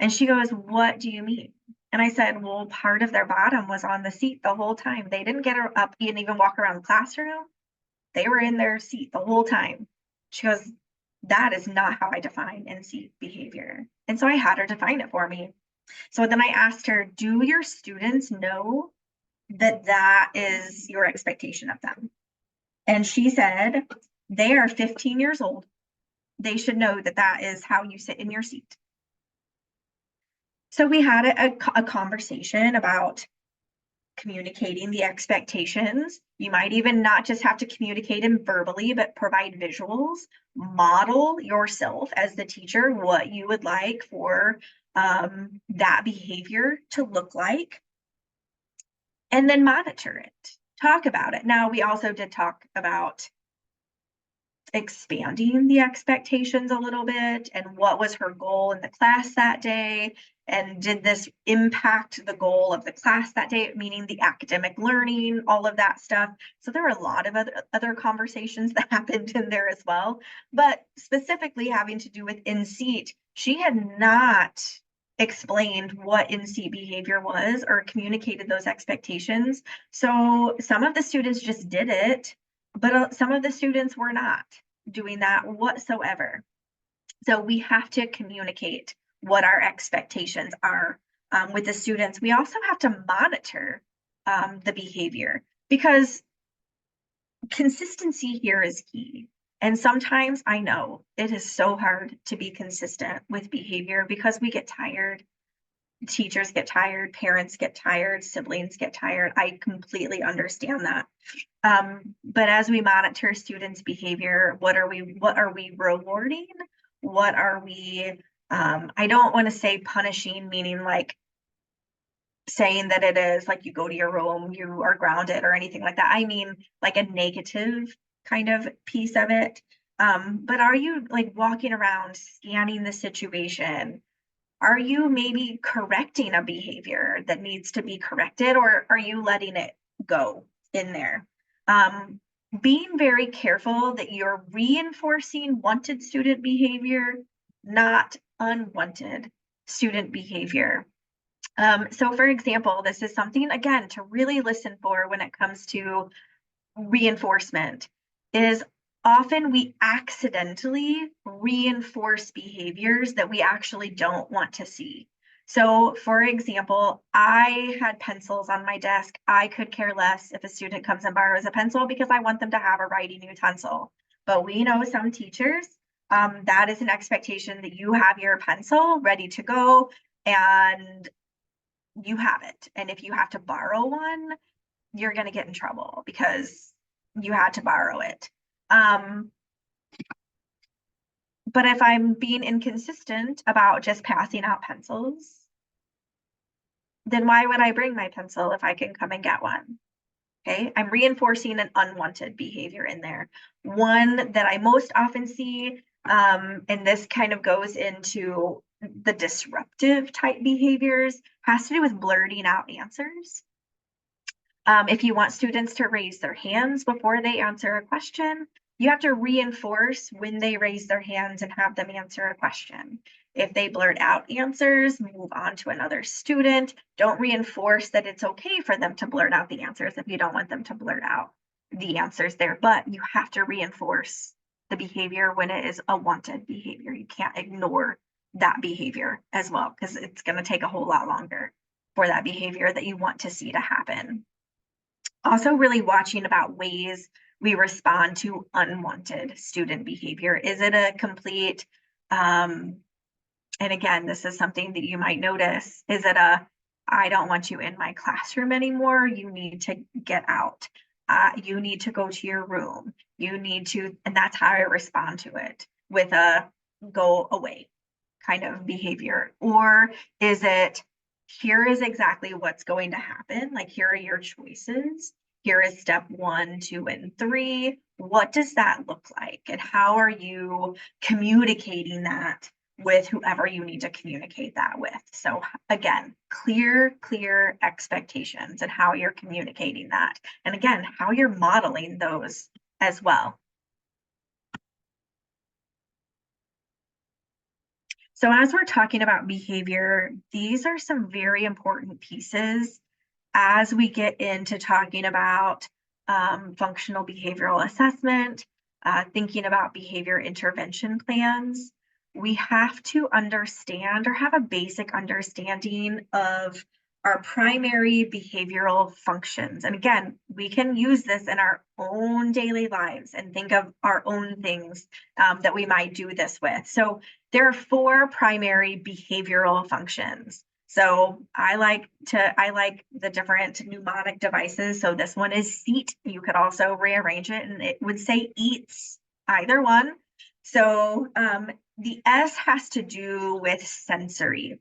Speaker 2: And she goes, "What do you mean?" And I said, "Well, part of their bottom was on the seat the whole time. They didn't get up and even walk around the classroom. They were in their seat the whole time." She goes, "That is not how I define in-seat behavior." And so I had her define it for me. So then I asked her, "Do your students know that that is your expectation of them?" And she said, "They are 15 years old. They should know that that is how you sit in your seat." So we had a conversation about communicating the expectations. You might even not just have to communicate them verbally, but provide visuals, model yourself as the teacher what you would like for that behavior to look like, and then monitor it, talk about it. Now, we also did talk about expanding the expectations a little bit and what was her goal in the class that day, and did this impact the goal of the class that day, meaning the academic learning, all of that stuff. So there were a lot of other conversations that happened in there as well, but specifically having to do with in-seat, she had not explained what in-seat behavior was or communicated those expectations. So some of the students just did it, but some of the students were not doing that whatsoever. So we have to communicate what our expectations are with the students. We also have to monitor the behavior, because consistency here is key. And sometimes I know it is so hard to be consistent with behavior because we get tired. Teachers get tired, parents get tired, siblings get tired. I completely understand that. But as we monitor students' behavior, what are we rewarding? What are we, I don't want to say punishing, meaning like saying that it is like you go to your room, you are grounded or anything like that. I mean like a negative kind of piece of it. But are you like walking around scanning the situation? Are you maybe correcting a behavior that needs to be corrected, or are you letting it go in there? Being very careful that you're reinforcing wanted student behavior, not unwanted student behavior. So for example, this is something, again, to really listen for when it comes to reinforcement, is often we accidentally reinforce behaviors that we actually don't want to see. So for example, I had pencils on my desk. I could care less if a student comes and borrows a pencil because I want them to have a writing utensil. But we know some teachers, that is an expectation that you have your pencil ready to go and you have it. And if you have to borrow one, you're going to get in trouble because you had to borrow it. But if I'm being inconsistent about just passing out pencils, then why would I bring my pencil if I can come and get one? Okay, I'm reinforcing an unwanted behavior in there. One that I most often see, and this kind of goes into the disruptive type behaviors, has to do with blurting out answers. If you want students to raise their hands before they answer a question, you have to reinforce when they raise their hands and have them answer a question. If they blurt out answers, move on to another student. Don't reinforce that it's okay for them to blurt out the answers if you don't want them to blurt out the answers there, but you have to reinforce the behavior when it is a wanted behavior. You can't ignore that behavior as well, because it's going to take a whole lot longer for that behavior that you want to see to happen. Also really watching about ways we respond to unwanted student behavior. Is it a complete, and again, this is something that you might notice, is it a, I don't want you in my classroom anymore, you need to get out, you need to go to your room, you need to, and that's how I respond to it, with a go away kind of behavior? Or is it, here is exactly what's going to happen, like here are your choices, here is step 1, 2, and 3. What does that look like? And how are you communicating that with whoever you need to communicate that with? So again, clear expectations and how you're communicating that. And again, how you're modeling those as well. So as we're talking about behavior, these are some very important pieces as we get into talking about functional behavioral assessment, thinking about behavior intervention plans. We have to understand or have a basic understanding of our primary behavioral functions. And again, we can use this in our own daily lives and think of our own things that we might do this with. So there are 4 primary behavioral functions. So I like the different mnemonic devices. So this one is seat. You could also rearrange it and it would say eats, either one. So the S has to do with sensory.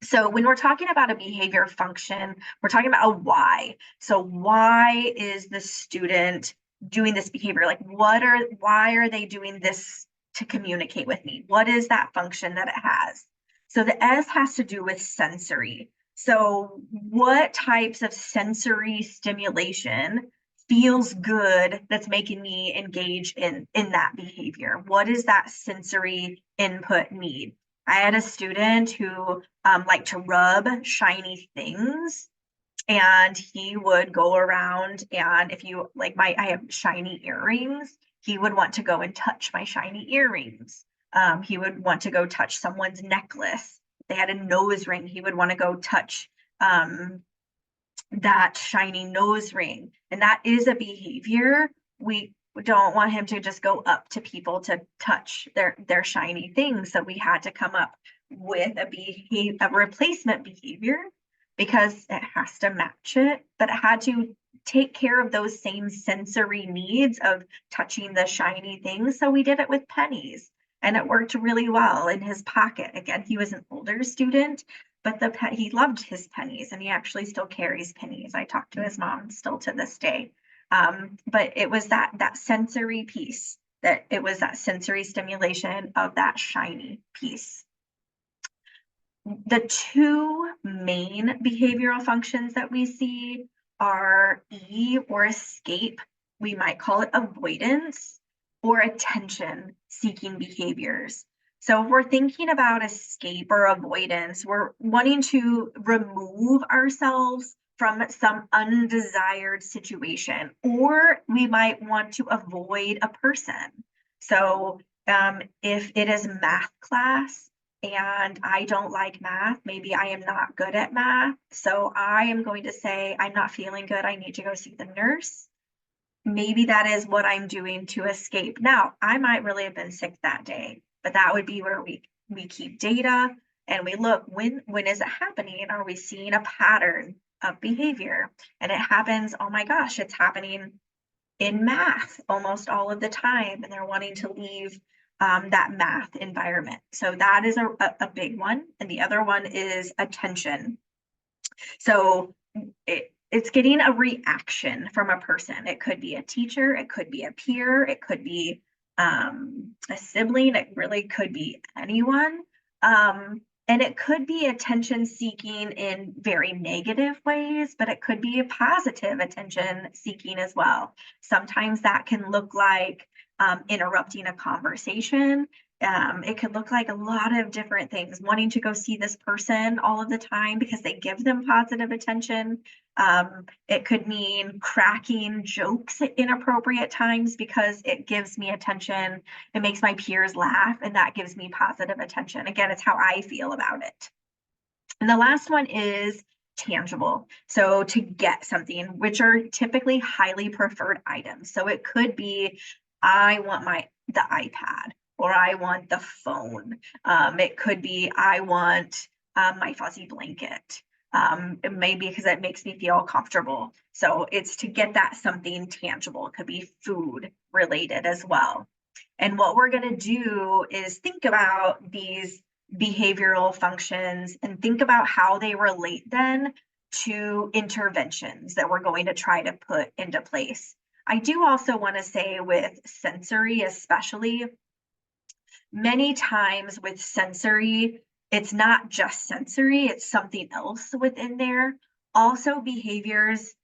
Speaker 2: So when we're talking about a behavior function, we're talking about a why. So why is the student doing this behavior? Like why are they doing this to communicate with me? What is that function that it has? So the S has to do with sensory. So what types of sensory stimulation feels good that's making me engage in that behavior? What is that sensory input need? I had a student who liked to rub shiny things, and he would go around, and if you like I have shiny earrings, he would want to go and touch my shiny earrings. He would want to go touch someone's necklace. If they had a nose ring, he would want to go touch that shiny nose ring. And that is a behavior. We don't want him to just go up to people to touch their shiny things. So we had to come up with a replacement behavior because it has to match it, but it had to take care of those same sensory needs of touching the shiny things. So we did it with pennies and it worked really well in his pocket. Again, he was an older student, but he loved his pennies and he actually still carries pennies. I talk to his mom still to this day. But it was that sensory piece, that it was that sensory stimulation of that shiny piece. The two main behavioral functions that we see are E, or escape. We might call it avoidance, or attention seeking behaviors. So if we're thinking about escape or avoidance, we're wanting to remove ourselves from some undesired situation, or we might want to avoid a person. So if it is math class and I don't like math, maybe I am not good at math, so I am going to say, I'm not feeling good, I need to go see the nurse. Maybe that is what I'm doing to escape. Now, I might really have been sick that day, but that would be where we keep data and we look, when is it happening? Are we seeing a pattern of behavior? And it happens, oh my gosh, it's happening in math almost all of the time, and they're wanting to leave that math environment. So that is a big one. And the other one is attention. So it's getting a reaction from a person. It could be a teacher, it could be a peer, it could be a sibling, it really could be anyone. And it could be attention seeking in very negative ways, but it could be a positive attention seeking as well. Sometimes that can look like interrupting a conversation. It could look like a lot of different things, wanting to go see this person all of the time because they give them positive attention. It could mean cracking jokes at inappropriate times because it gives me attention. It makes my peers laugh, and that gives me positive attention. Again, it's how I feel about it. And the last one is tangible. So to get something, which are typically highly preferred items. So it could be, I want the iPad, or I want the phone. It could be, I want my fuzzy blanket. It may be because it makes me feel comfortable. So it's to get that something tangible. It could be food related as well. And what we're going to do is think about these behavioral functions and think about how they relate then to interventions that we're going to try to put into place. I do also want to say with sensory, especially, many times with sensory, it's not just sensory, it's something else within there. Also, behaviors,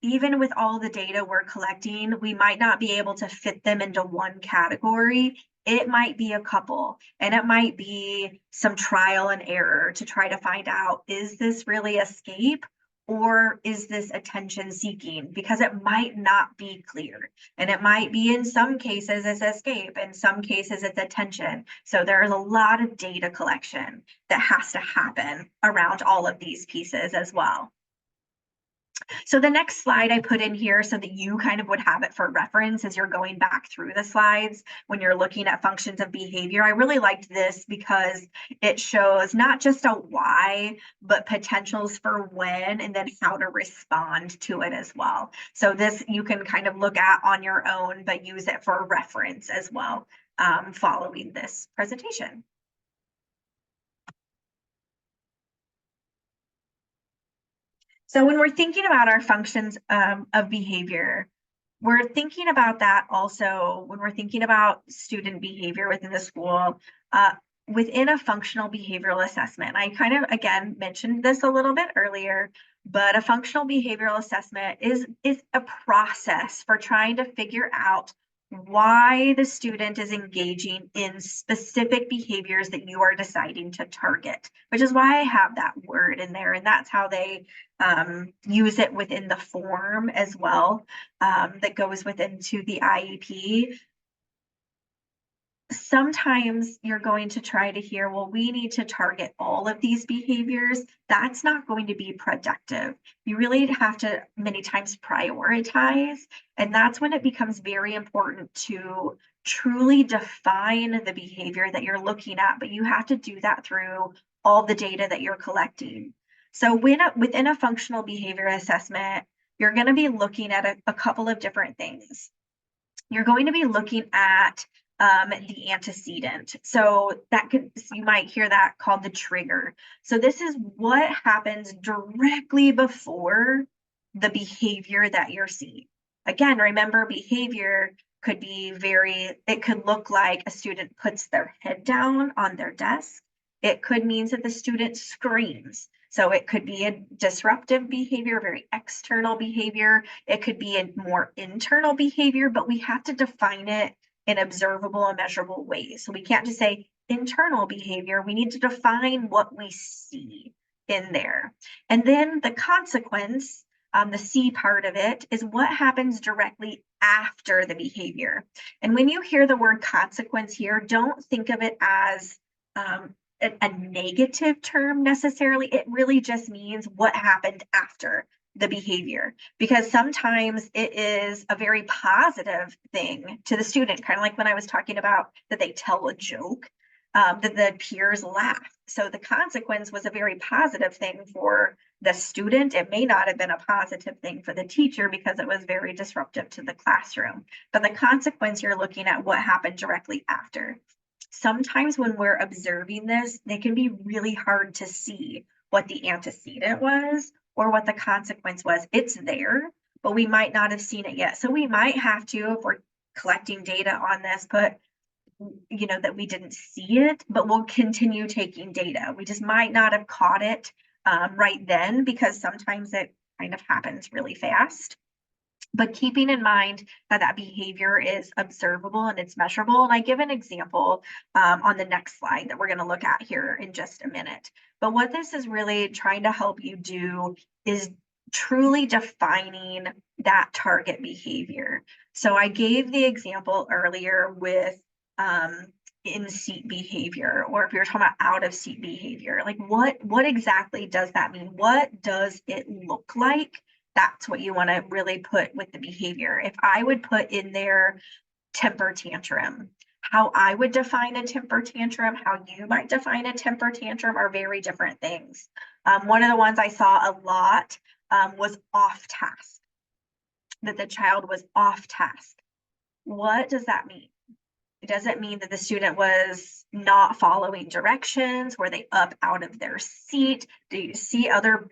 Speaker 2: even with all the data we're collecting, we might not be able to fit them into one category. It might be a couple, and it might be some trial and error to try to find out, is this really escape or is this attention seeking? Because it might not be clear. And it might be, in some cases it's escape, in some cases it's attention. So there's a lot of data collection that has to happen around all of these pieces as well. So the next slide I put in here so that you kind of would have it for reference as you're going back through the slides when you're looking at functions of behavior. I really liked this because it shows not just a why, but potentials for when and then how to respond to it as well. So this you can kind of look at on your own, but use it for reference as well following this presentation. So when we're thinking about our functions of behavior, we're thinking about that also when we're thinking about student behavior within the school, within a functional behavioral assessment. I kind of, again, mentioned this a little bit earlier, but a functional behavioral assessment is a process for trying to figure out why the student is engaging in specific behaviors that you are deciding to target, which is why I have that word in there. And that's how they use it within the form as well that goes within to the IEP. Sometimes you're going to try to hear, well, we need to target all of these behaviors. That's not going to be productive. You really have to many times prioritize. And that's when it becomes very important to truly define the behavior that you're looking at, but you have to do that through all the data that you're collecting. So within a functional behavior assessment, you're going to be looking at a couple of different things. You're going to be looking at the antecedent. So you might hear that called the trigger. So this is what happens directly before the behavior that you're seeing. Again, remember, behavior could be it could look like a student puts their head down on their desk. It could mean that the student screams. So it could be a disruptive behavior, very external behavior. It could be a more internal behavior, but we have to define it in observable and measurable ways. So we can't just say internal behavior. We need to define what we see in there. And then the consequence, the C part of it, is what happens directly after the behavior. And when you hear the word consequence here, don't think of it as a negative term necessarily. It really just means what happened after the behavior, because sometimes it is a very positive thing to the student, kind of like when I was talking about that they tell a joke, that the peers laugh. So the consequence was a very positive thing for the student. It may not have been a positive thing for the teacher because it was very disruptive to the classroom, but the consequence, you're looking at what happened directly after. Sometimes when we're observing this, they can be really hard to see what the antecedent was or what the consequence was. It's there, but we might not have seen it yet. So we might have to, if we're collecting data on this, put, that we didn't see it, but we'll continue taking data. We just might not have caught it right then, because sometimes it kind of happens really fast. But keeping in mind that behavior is observable and it's measurable. And I give an example on the next slide that we're going to look at here in just a minute. But what this is really trying to help you do is truly defining that target behavior. So I gave the example earlier with in-seat behavior, or if you're talking about out-of-seat behavior, like what exactly does that mean? What does it look like? That's what you want to really put with the behavior. If I would put in there temper tantrum, how I would define a temper tantrum, how you might define a temper tantrum are very different things. One of the ones I saw a lot was off task, that the child was off task. What does that mean? It doesn't mean that the student was not following directions. Were they up out of their seat? Do you see other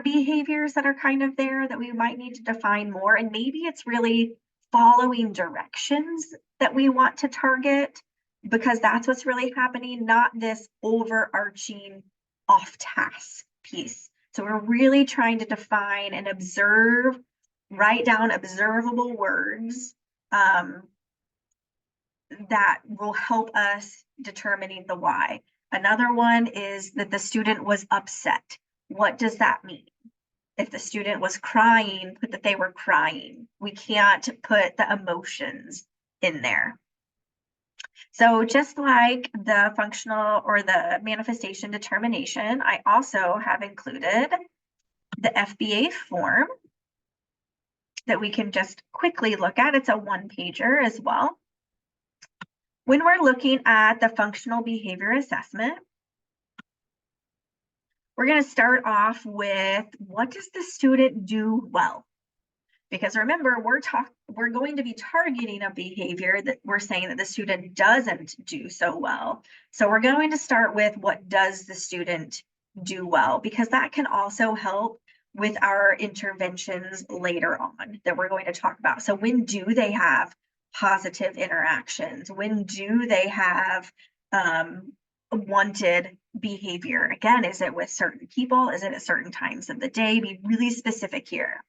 Speaker 2: behaviors that are kind of there that we might need to define more? And maybe it's really following directions that we want to target, because that's what's really happening, not this overarching off task piece. So we're really trying to define and observe, write down observable words that will help us determining the why. Another one is that the student was upset. What does that mean? If the student was crying, put that they were crying. We can't put the emotions in there. So just like the functional or the manifestation determination, I also have included the FBA form. that we can just quickly look at. It's a one-pager as well. When we're looking at the functional behavior assessment, we're going to start off with, what does the student do well? Because remember, we're going to be targeting a behavior that we're saying that the student doesn't do so well. So we're going to start with, what does the student do well? Because that can also help with our interventions later on that we're going to talk about. So when do they have positive interactions? When do they have wanted behavior? Again, is it with certain people? Is it at certain times of the day? Be really specific here.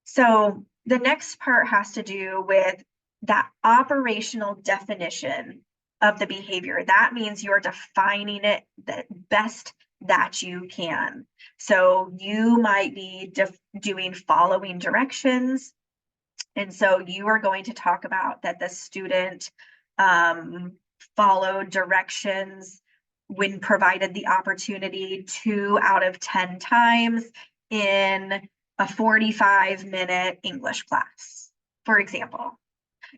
Speaker 2: So the next part has to do with that operational definition of the behavior. That means you're defining it the best that you can. So you might be doing following directions. And so you are going to talk about that the student followed directions when provided the opportunity 2 out of 10 times in a 45-minute English class, for example.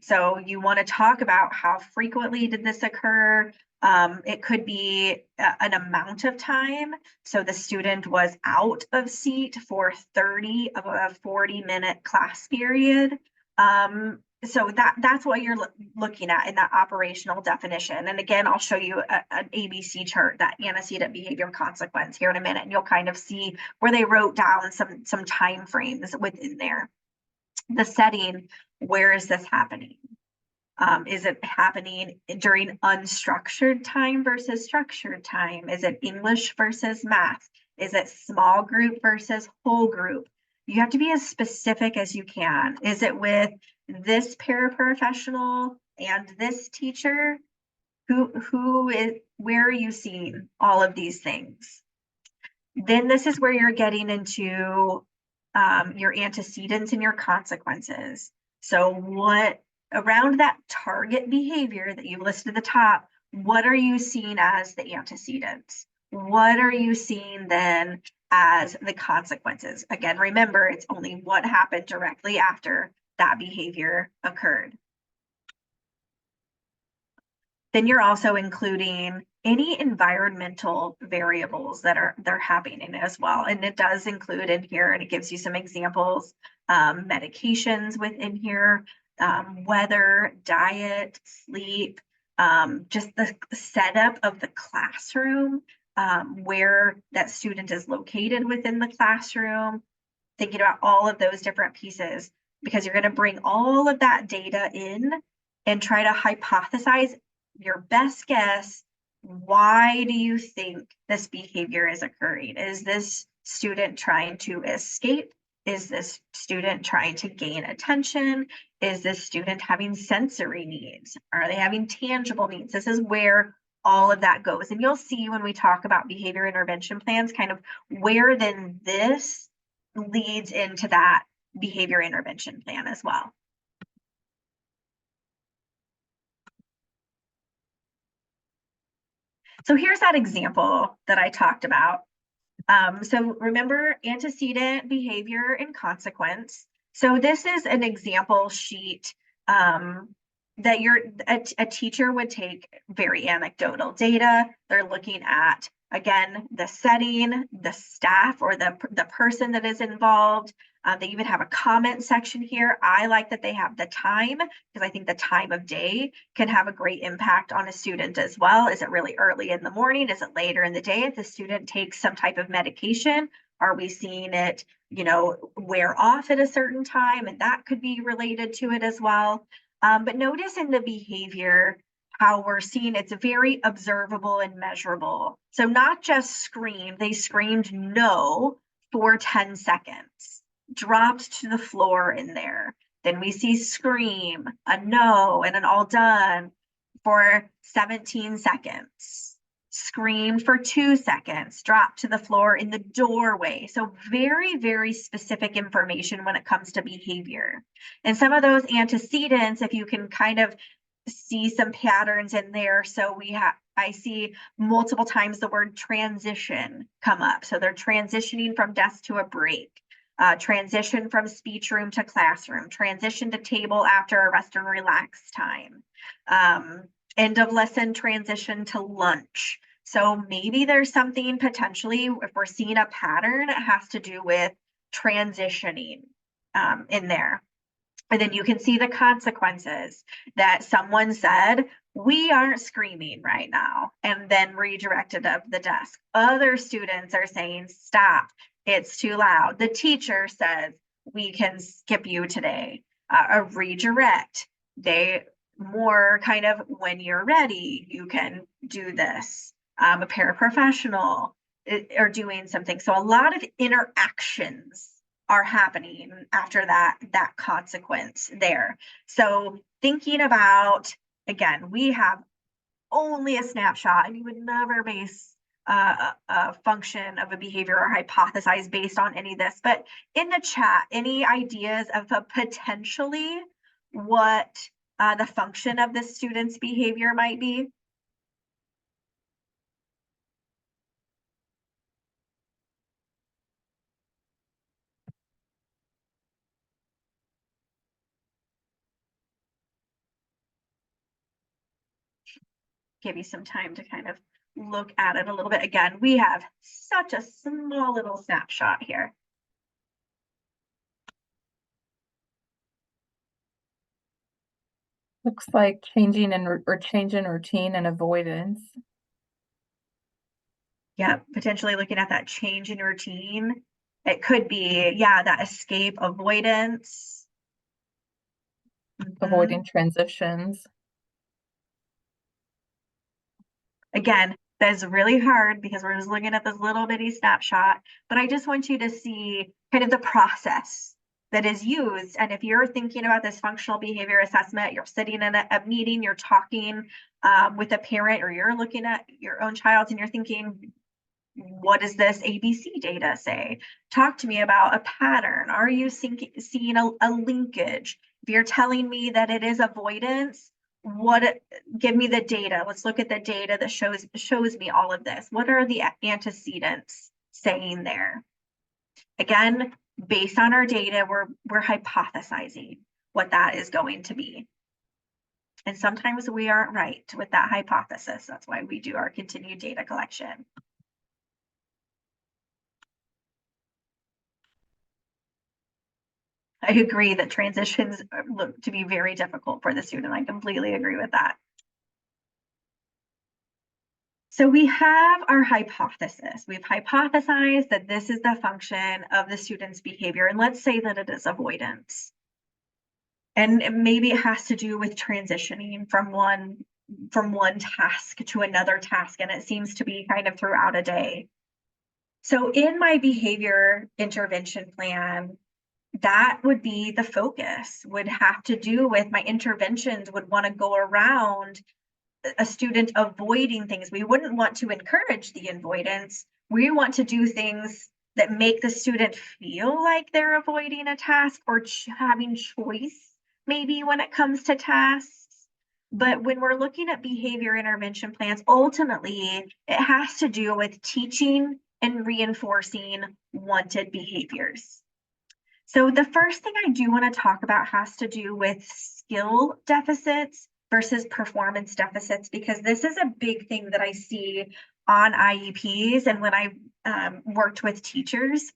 Speaker 2: So you want to talk about how frequently did this occur. It could be an amount of time. So the student was out of seat for 30 of a 40-minute class period. So that's what you're looking at in that operational definition. And again, I'll show you an ABC chart, that antecedent behavior consequence, here in a minute, and you'll kind of see where they wrote down some time frames within there. The setting, where is this happening? Is it happening during unstructured time versus structured time? Is it English versus math? Is it small group versus whole group? You have to be as specific as you can. Is it with this paraprofessional and this teacher? Where are you seeing all of these things? Then this is where you're getting into your antecedents and your consequences. So what around that target behavior that you listed at the top, what are you seeing as the antecedents? What are you seeing then as the consequences? Again, remember, it's only what happened directly after that behavior occurred. Then you're also including any environmental variables that are happening as well. And it does include in here, and it gives you some examples, medications within here, weather, diet, sleep, just the setup of the classroom, where that student is located within the classroom, thinking about all of those different pieces, because you're going to bring all of that data in and try to hypothesize your best guess. Why do you think this behavior is occurring? Is this student trying to escape? Is this student trying to gain attention? Is this student having sensory needs? Are they having tangible needs? This is where all of that goes. And you'll see when we talk about behavior intervention plans, kind of where then this leads into that behavior intervention plan as well. So here's that example that I talked about. So remember, antecedent, behavior, and consequence. So this is an example sheet that a teacher would take very anecdotal data. They're looking at, again, the setting, the staff or the person that is involved. They even have a comment section here. I like that they have the time, because I think the time of day can have a great impact on a student as well. Is it really early in the morning? Is it later in the day? If the student takes some type of medication, are we seeing it, wear off at a certain time? And that could be related to it as well. But notice in the behavior, how we're seeing it's very observable and measurable. So not just scream, they screamed no for 10 seconds, dropped to the floor in there. Then we see scream, a no, and an all done for 17 seconds. Screamed for 2 seconds, dropped to the floor in the doorway. So very, very specific information when it comes to behavior. And some of those antecedents, if you can kind of see some patterns in there. So I see multiple times the word transition come up. So they're transitioning from desk to a break. transition from speech room to classroom, transition to table after a rest and relax time, end of lesson transition to lunch. So maybe there's something potentially, if we're seeing a pattern, it has to do with transitioning in there. And then you can see the consequences that someone said, we aren't screaming right now, and then redirected of the desk. Other students are saying, stop, it's too loud. The teacher says, we can skip you today. A redirect, they more kind of, when you're ready, you can do this. A paraprofessional are doing something. So a lot of interactions are happening after that consequence there. So thinking about, again, we have only a snapshot, and you would never base a function of a behavior or hypothesize based on any of this. But in the chat, any ideas of potentially what the function of the student's behavior might be? Give you some time to kind of look at it a little bit. Again, we have such a small little snapshot here.
Speaker 1: Looks like changing or change in routine and avoidance.
Speaker 2: Yeah, potentially looking at that change in routine. It could be, yeah, that escape avoidance.
Speaker 1: Avoiding transitions.
Speaker 2: Again, that's really hard because we're just looking at this little bitty snapshot, but I just want you to see kind of the process that is used. And if you're thinking about this functional behavior assessment, you're sitting in a meeting, you're talking with a parent, or you're looking at your own child and you're thinking, what does this ABC data say? Talk to me about a pattern. Are you seeing a linkage? If you're telling me that it is avoidance, give me the data. Let's look at the data that shows me all of this. What are the antecedents saying there? Again, based on our data, we're hypothesizing what that is going to be. And sometimes we aren't right with that hypothesis. That's why we do our continued data collection. I agree that transitions look to be very difficult for the student. I completely agree with that. So we have our hypothesis. We've hypothesized that this is the function of the student's behavior, and let's say that it is avoidance. And maybe it has to do with transitioning from one task to another task, and it seems to be kind of throughout a day. So in my behavior intervention plan, that would be the focus, would have to do with my interventions would want to go around a student avoiding things. We wouldn't want to encourage the avoidance. We want to do things that make the student feel like they're avoiding a task or having choice, maybe when it comes to tasks. But when we're looking at behavior intervention plans, ultimately, it has to do with teaching and reinforcing wanted behaviors. So the first thing I do want to talk about has to do with skill deficits versus performance deficits, because this is a big thing that I see on IEPs and when I worked with teachers,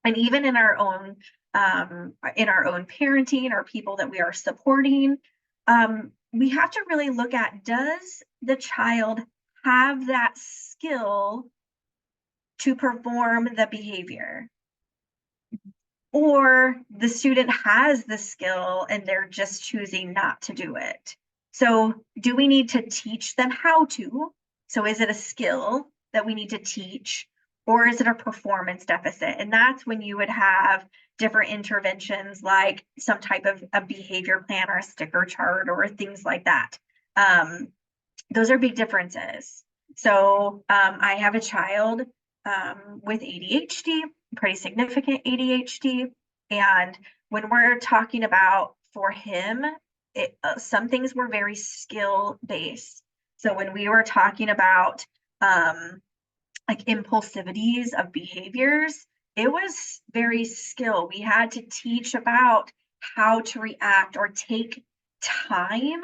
Speaker 2: and even in our own parenting or people that we are supporting, we have to really look at, does the child have that skill to perform the behavior? Or the student has the skill and they're just choosing not to do it. So do we need to teach them how to? So is it a skill that we need to teach, or is it a performance deficit? And that's when you would have different interventions like some type of a behavior plan or a sticker chart or things like that. Those are big differences. So I have a child with ADHD, pretty significant ADHD. And when we're talking about for him, some things were very skill based. So when we were talking about like impulsivities of behaviors, it was very skill. We had to teach about how to react or take time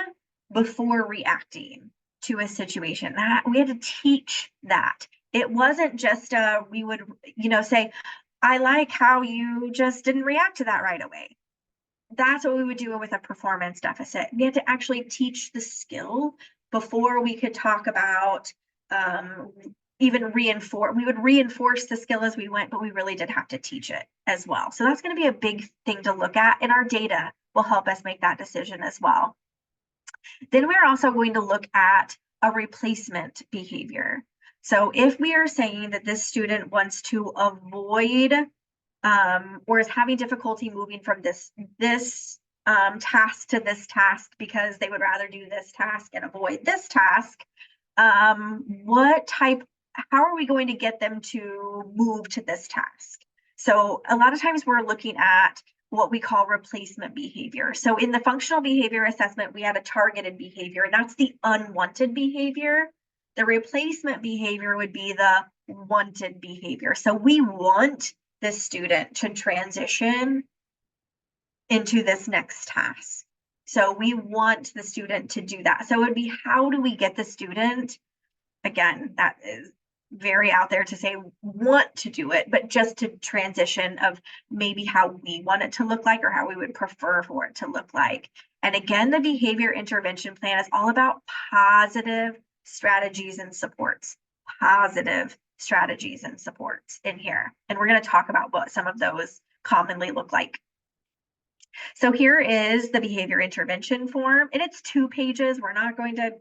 Speaker 2: before reacting to a situation. That we had to teach that. It wasn't just we would, say, I like how you just didn't react to that right away. That's what we would do with a performance deficit. We had to actually teach the skill before we could talk about even reinforce. We would reinforce the skill as we went, but we really did have to teach it as well. So that's going to be a big thing to look at, and our data will help us make that decision as well. Then we're also going to look at a replacement behavior. So if we are saying that this student wants to avoid or is having difficulty moving from this task to this task because they would rather do this task and avoid this task, how are we going to get them to move to this task? So a lot of times we're looking at what we call replacement behavior. So in the functional behavior assessment, we have a targeted behavior, and that's the unwanted behavior. The replacement behavior would be the wanted behavior. So we want the student to transition into this next task. So we want the student to do that. So it would be, how do we get the student, again, that is very out there to say want to do it, but just to transition of maybe how we want it to look like or how we would prefer for it to look like. And again, the behavior intervention plan is all about positive strategies and supports, positive strategies and supports in here. And we're going to talk about what some of those commonly look like. So here is the behavior intervention form, and it's 2 pages. We're not going to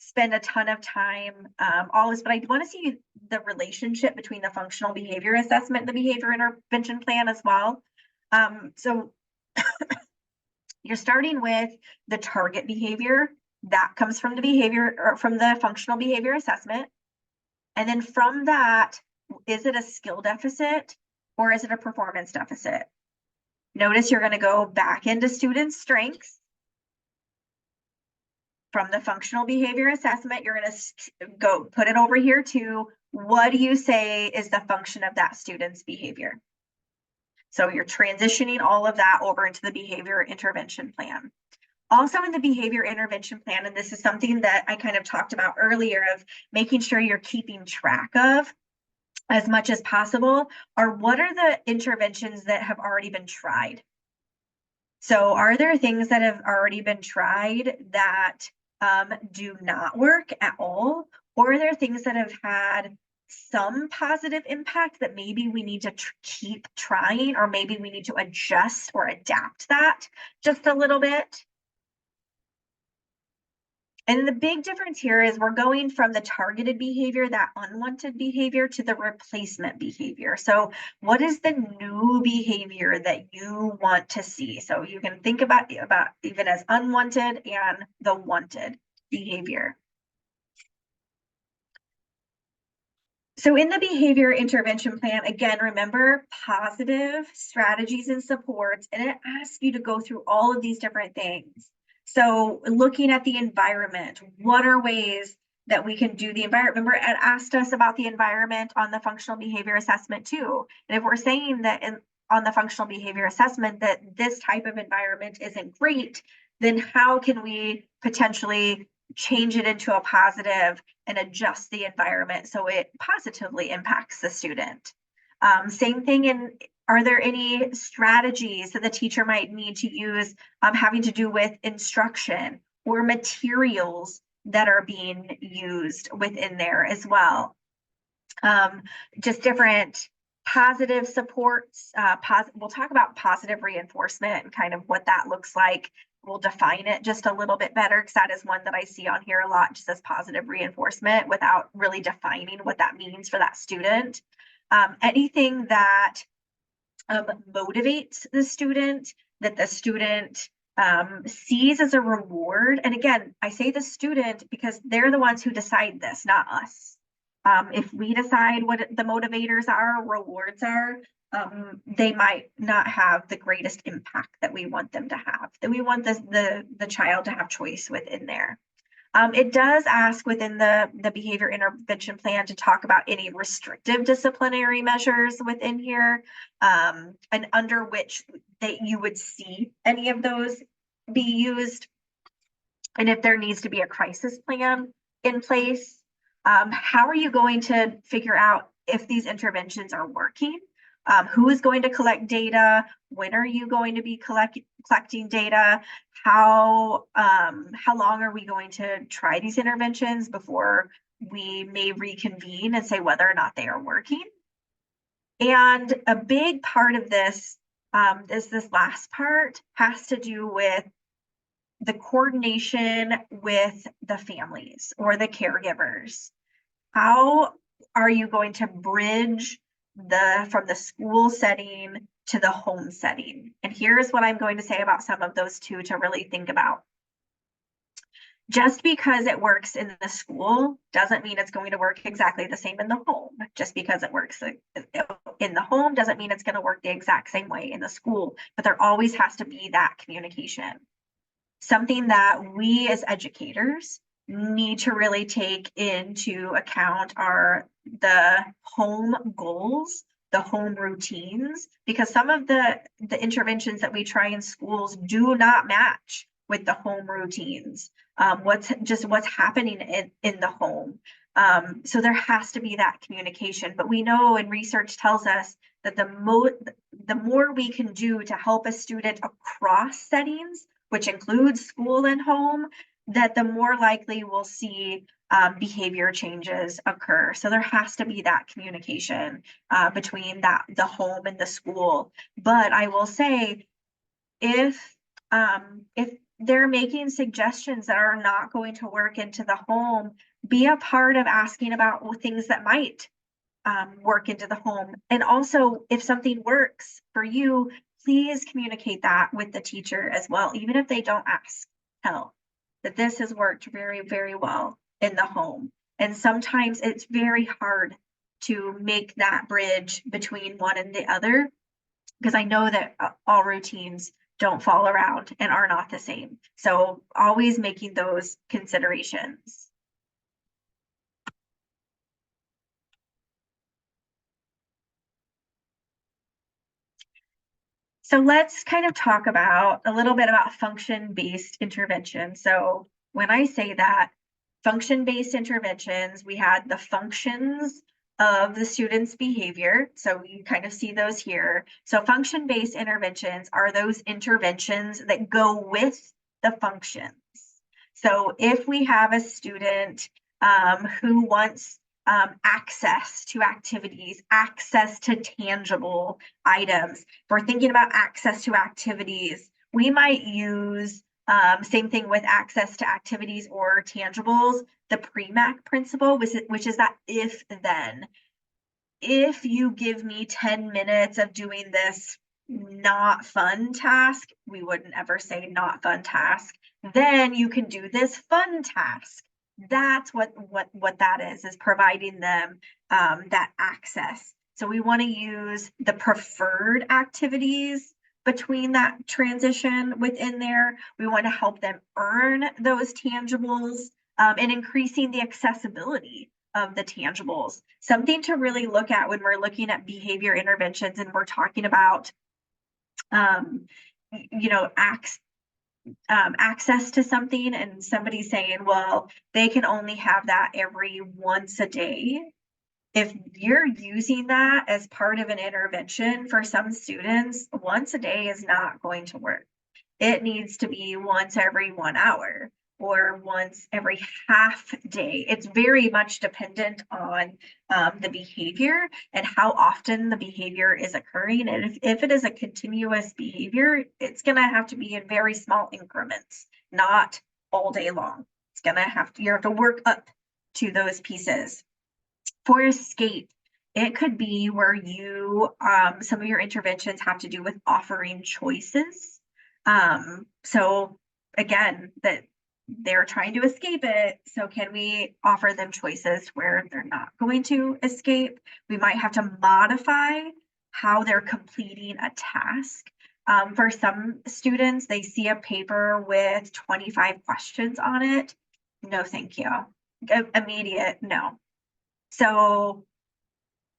Speaker 2: spend a ton of time all this, but I want to see the relationship between the functional behavior assessment and the behavior intervention plan as well. So you're starting with the target behavior that comes from the behavior or from the functional behavior assessment. And then from that, is it a skill deficit or is it a performance deficit? Notice you're going to go back into student strengths. From the functional behavior assessment, you're going to go put it over here to what do you say is the function of that student's behavior? So you're transitioning all of that over into the behavior intervention plan. Also in the behavior intervention plan, and this is something that I kind of talked about earlier of making sure you're keeping track of as much as possible, are what are the interventions that have already been tried? So are there things that have already been tried that do not work at all? Or are there things that have had some positive impact that maybe we need to keep trying, or maybe we need to adjust or adapt that just a little bit? And the big difference here is we're going from the targeted behavior, that unwanted behavior, to the replacement behavior. So what is the new behavior that you want to see? So you can think about even as unwanted and the wanted behavior. So in the behavior intervention plan, again, remember positive strategies and supports, and it asks you to go through all of these different things. So looking at the environment, what are ways that we can do the environment? Remember, it asked us about the environment on the functional behavior assessment too. And if we're saying that on the functional behavior assessment that this type of environment isn't great, then how can we potentially change it into a positive and adjust the environment so it positively impacts the student? Same thing are there any strategies that the teacher might need to use having to do with instruction or materials that are being used within there as well? Just different positive supports. We'll talk about positive reinforcement and kind of what that looks like. We'll define it just a little bit better because that is one that I see on here a lot, just as positive reinforcement without really defining what that means for that student. Anything that motivates the student, that the student sees as a reward. And again, I say the student because they're the ones who decide this, not us. If we decide what the motivators are, rewards are, they might not have the greatest impact that we want them to have, that we want the child to have choice within there. It does ask within the behavior intervention plan to talk about any restrictive disciplinary measures within here, and under which that you would see any of those be used, and if there needs to be a crisis plan in place. How are you going to figure out if these interventions are working? Who is going to collect data? When are you going to be collecting data? How long are we going to try these interventions before we may reconvene and say whether or not they are working? And a big part of this is this last part has to do with the coordination with the families or the caregivers. How are you going to bridge from the school setting to the home setting? And here's what I'm going to say about some of those two to really think about. Just because it works in the school doesn't mean it's going to work exactly the same in the home. Just because it works in the home doesn't mean it's going to work the exact same way in the school, but there always has to be that communication. Something that we as educators need to really take into account are the home goals, the home routines, because some of the interventions that we try in schools do not match with the home routines. What's happening in the home. So there has to be that communication, but we know, and research tells us that the more we can do to help a student across settings, which includes school and home, that the more likely we'll see behavior changes occur. So there has to be that communication between the home and the school. But I will say, if they're making suggestions that are not going to work into the home, be a part of asking about things that might work into the home. And also, if something works for you, please communicate that with the teacher as well, even if they don't ask. Tell that this has worked very, very well in the home. And sometimes it's very hard to make that bridge between one and the other, because I know that all routines don't fall around and are not the same. So always making those considerations. So let's kind of talk about a little bit about function-based intervention. So when I say that, function-based interventions, we had the functions of the student's behavior. So you kind of see those here. So function-based interventions are those interventions that go with the functions. So if we have a student who wants access to activities, access to tangible items, if we're thinking about access to activities, we might use same thing with access to activities or tangibles, the PREMAC principle, which is that if then. If you give me 10 minutes of doing this not fun task, we wouldn't ever say not fun task, then you can do this fun task. That's what that is providing them that access. So we want to use the preferred activities between that transition within there. We want to help them earn those tangibles and increasing the accessibility of the tangibles. Something to really look at when we're looking at behavior interventions and we're talking about access to something, and somebody saying, well, they can only have that every once a day. If you're using that as part of an intervention for some students, once a day is not going to work. It needs to be once every 1 hour or once every half day. It's very much dependent on the behavior and how often the behavior is occurring. And if it is a continuous behavior, it's going to have to be in very small increments, not all day long. It's going to you have to work up to those pieces. For escape, it could be where some of your interventions have to do with offering choices. So again, that they're trying to escape it. So can we offer them choices where they're not going to escape? We might have to modify how they're completing a task. For some students, they see a paper with 25 questions on it. No, thank you. Immediate, no. So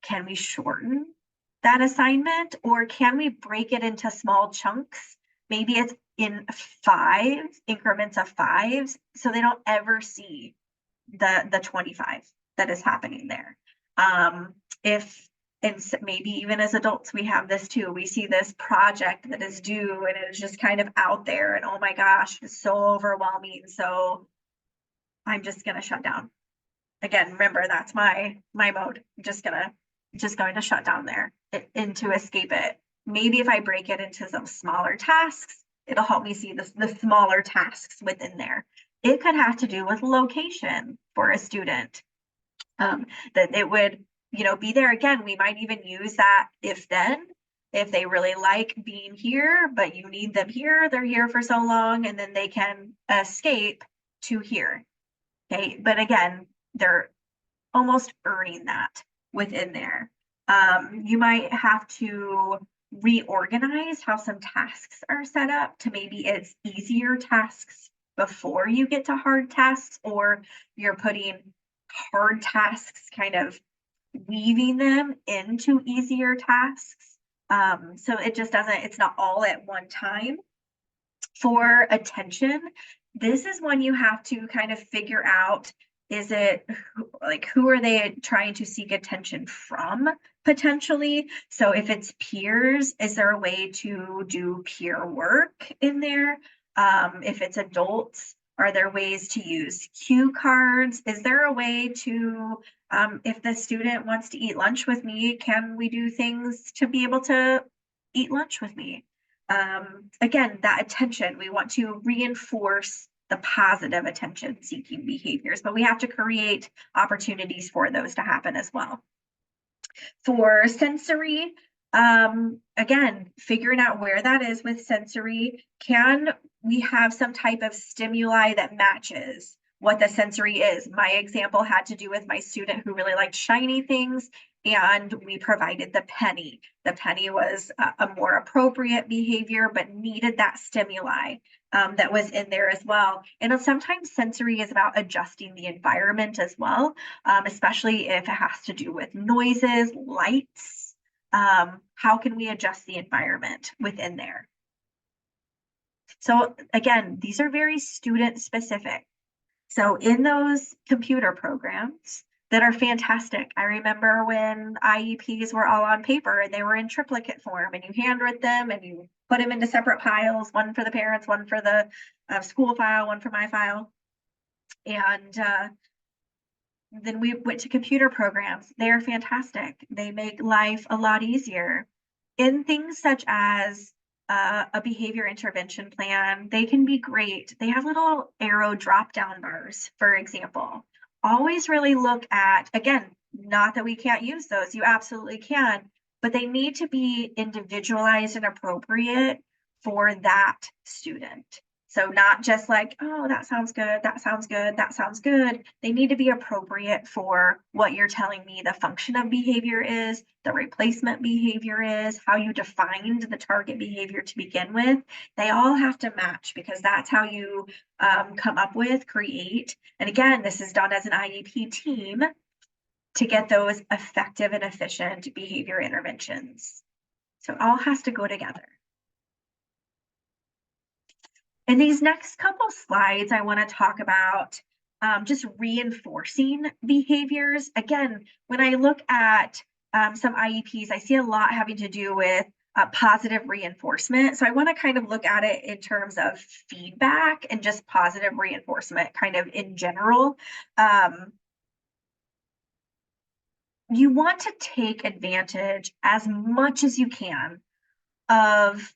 Speaker 2: can we shorten that assignment, or can we break it into small chunks? Maybe it's in five increments of fives, so they don't ever see the 25 that is happening there. If and maybe even as adults, we have this too. We see this project that is due and it's just kind of out there, and oh my gosh, it's so overwhelming. So I'm just gonna shut down. Again, remember that's my mode. I'm just going to shut down there and to escape it. Maybe if I break it into some smaller tasks, it'll help me see the smaller tasks within there. It could have to do with location for a student. That it would, be there again. We might even use that if then, if they really like being here, but you need them here, they're here for so long, and then they can escape to here. Okay, but again, they're almost earning that within there. You might have to reorganize how some tasks are set up to maybe it's easier tasks before you get to hard tasks, or you're putting hard tasks kind of weaving them into easier tasks. So it just doesn't, it's not all at one time. For attention, this is one you have to kind of figure out. Is it like, who are they trying to seek attention from potentially? So if it's peers, is there a way to do peer work in there? If it's adults, are there ways to use cue cards? Is there a way to, if the student wants to eat lunch with me, can we do things to be able to eat lunch with me? Again, that attention, we want to reinforce the positive attention seeking behaviors, but we have to create opportunities for those to happen as well. For sensory, again, figuring out where that is with sensory, can we have some type of stimuli that matches what the sensory is? My example had to do with my student who really liked shiny things, and we provided the penny. The penny was a more appropriate behavior, but needed that stimuli that was in there as well. And sometimes sensory is about adjusting the environment as well, especially if it has to do with noises, lights. How can we adjust the environment within there? So again, these are very student specific. So in those computer programs that are fantastic, I remember when IEPs were all on paper and they were in triplicate form, and you handwrite them and you put them into separate piles, one for the parents, one for the school file, one for my file. And then we went to computer programs. They are fantastic. They make life a lot easier. In things such as a behavior intervention plan, they can be great. They have little arrow drop down bars, for example. Always really look at, again, not that we can't use those, you absolutely can, but they need to be individualized and appropriate for that student. So not just like, oh, that sounds good, that sounds good, that sounds good. They need to be appropriate for what you're telling me the function of behavior is, the replacement behavior is, how you defined the target behavior to begin with. They all have to match, because that's how you come up with, create. And again, this is done as an IEP team to get those effective and efficient behavior interventions. So it all has to go together. In these next couple slides, I want to talk about just reinforcing behaviors. Again, when I look at some IEPs, I see a lot having to do with positive reinforcement. So I want to kind of look at it in terms of feedback and just positive reinforcement kind of in general. You want to take advantage as much as you can of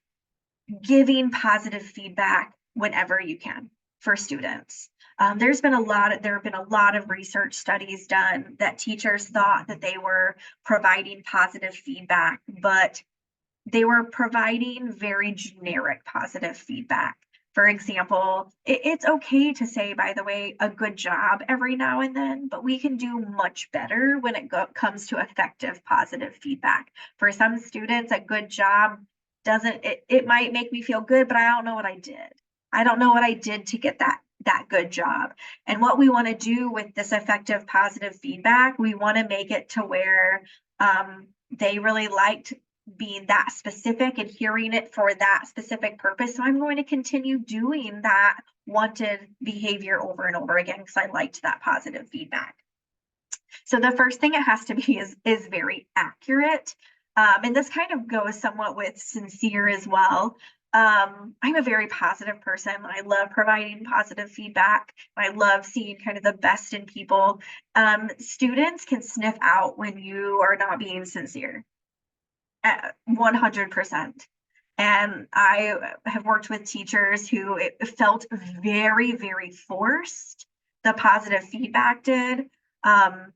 Speaker 2: giving positive feedback whenever you can for students. There have been a lot of research studies done that teachers thought that they were providing positive feedback, but they were providing very generic positive feedback. For example, it's okay to say, by the way, a good job every now and then, but we can do much better when it comes to effective positive feedback. For some students, a good job it might make me feel good, but I don't know what I did. I don't know what I did to get that that good job. And what we want to do with this effective positive feedback, we want to make it to where they really liked being that specific and hearing it for that specific purpose. So I'm going to continue doing that wanted behavior over and over again because I liked that positive feedback. So the first thing it has to be is very accurate. And this kind of goes somewhat with sincere as well. I'm a very positive person. I love providing positive feedback. I love seeing kind of the best in people. Students can sniff out when you are not being sincere. 100%. And I have worked with teachers who it felt very, very forced. The positive feedback did.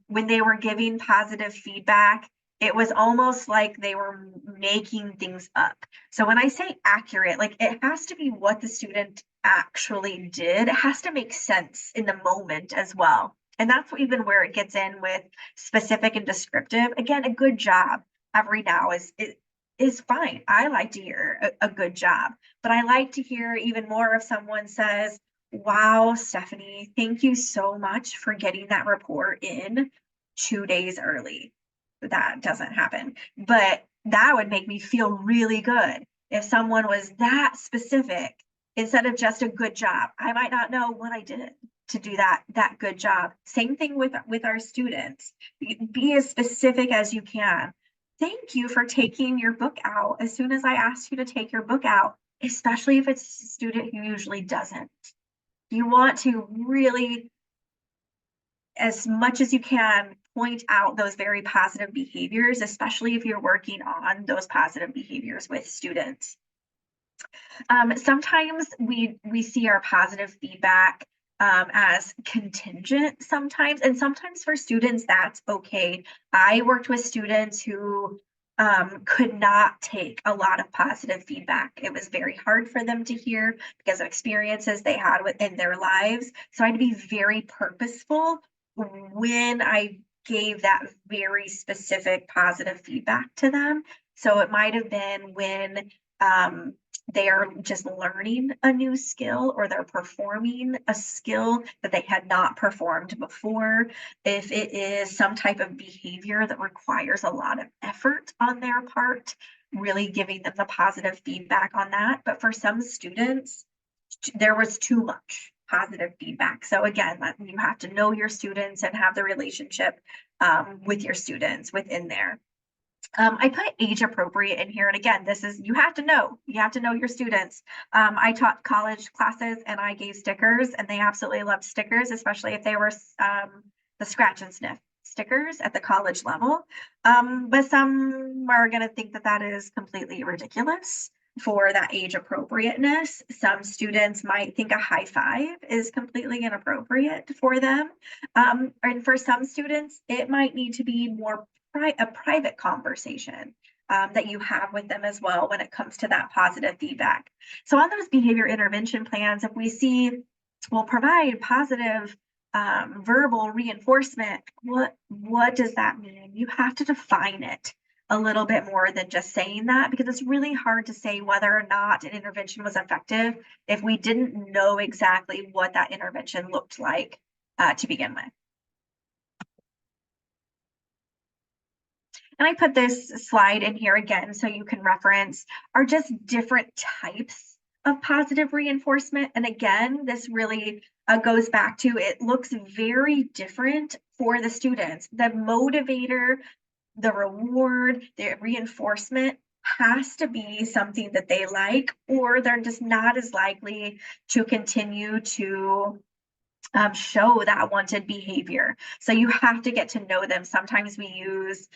Speaker 2: When they were giving positive feedback, it was almost like they were making things up. So when I say accurate, like it has to be what the student actually did. It has to make sense in the moment as well. And that's even where it gets in with specific and descriptive. Again, a good job every now is fine. I like to hear a good job, but I like to hear even more if someone says, wow, Stephanie, thank you so much for getting that report in 2 days early. That doesn't happen, but that would make me feel really good if someone was that specific instead of just a good job. I might not know what I did to do that good job. Same thing with our students. Be as specific as you can. Thank you for taking your book out as soon as I asked you to take your book out, especially if it's a student who usually doesn't. You want to really, as much as you can, point out those very positive behaviors, especially if you're working on those positive behaviors with students. Sometimes we see our positive feedback as contingent sometimes, and sometimes for students that's okay. I worked with students who could not take a lot of positive feedback. It was very hard for them to hear because of experiences they had within their lives. So I had to be very purposeful when I gave that very specific positive feedback to them. So it might have been when they are just learning a new skill or they're performing a skill that they had not performed before. If it is some type of behavior that requires a lot of effort on their part, really giving them the positive feedback on that. But for some students, there was too much positive feedback. So again, you have to know your students and have the relationship with your students within there. I put age appropriate in here. And again, this is, you have to know your students. I taught college classes and I gave stickers and they absolutely loved stickers, especially if they were the scratch and sniff stickers at the college level. But some are going to think that that is completely ridiculous for that age appropriateness. Some students might think a high five is completely inappropriate for them. And for some students, it might need to be more a private conversation that you have with them as well when it comes to that positive feedback. So on those behavior intervention plans, if we see we'll provide positive verbal reinforcement, what does that mean? You have to define it a little bit more than just saying that, because it's really hard to say whether or not an intervention was effective if we didn't know exactly what that intervention looked like to begin with. And I put this slide in here again so you can reference are just different types of positive reinforcement. And again, this really goes back to it looks very different for the students. The motivator, the reward, the reinforcement has to be something that they like, or they're just not as likely to continue to show that wanted behavior. So you have to get to know them. Sometimes we use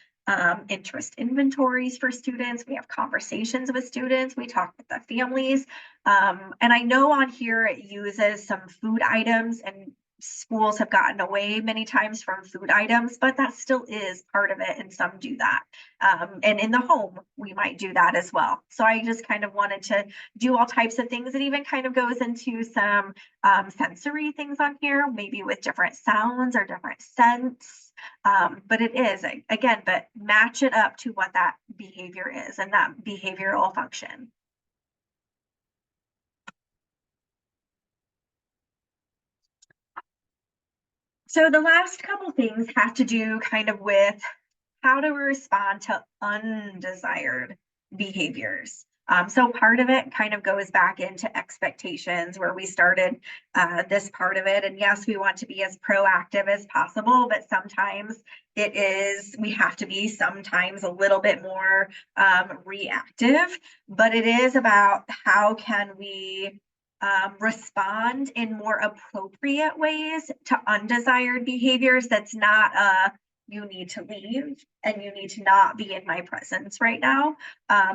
Speaker 2: interest inventories for students. We have conversations with students. We talk with the families. And I know on here it uses some food items, and schools have gotten away many times from food items, but that still is part of it. And some do that. And in the home, we might do that as well. So I just kind of wanted to do all types of things. It even kind of goes into some sensory things on here, maybe with different sounds or different scents. But it is, again, but match it up to what that behavior is and that behavioral function. So the last couple things have to do kind of with how to respond to undesired behaviors. So part of it kind of goes back into expectations where we started this part of it. And yes, we want to be as proactive as possible, but sometimes we have to be sometimes a little bit more reactive. But it is about how can we respond in more appropriate ways to undesired behaviors. That's not you need to leave and you need to not be in my presence right now,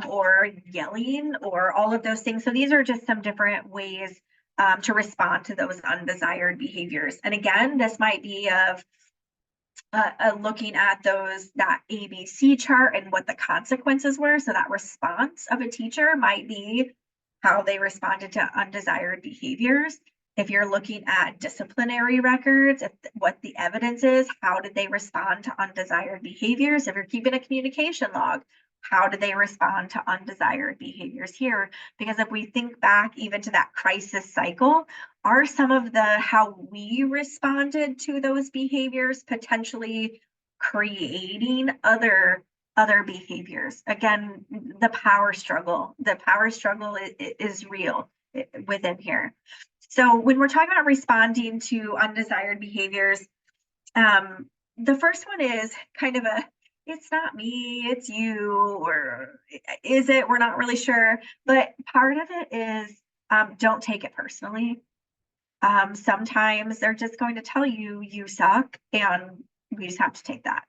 Speaker 2: or yelling or all of those things. So these are just some different ways to respond to those undesired behaviors. And again, this might be of looking at that ABC chart and what the consequences were. So that response of a teacher might be how they responded to undesired behaviors. If you're looking at disciplinary records, what the evidence is, how did they respond to undesired behaviors? If you're keeping a communication log, how did they respond to undesired behaviors here? Because if we think back even to that crisis cycle, are some of how we responded to those behaviors potentially creating other behaviors? Again, the power struggle is real within here. So when we're talking about responding to undesired behaviors, the first one is kind of it's not me, it's you, or is it? We're not really sure. But part of it is don't take it personally. Sometimes they're just going to tell you you suck, and we just have to take that.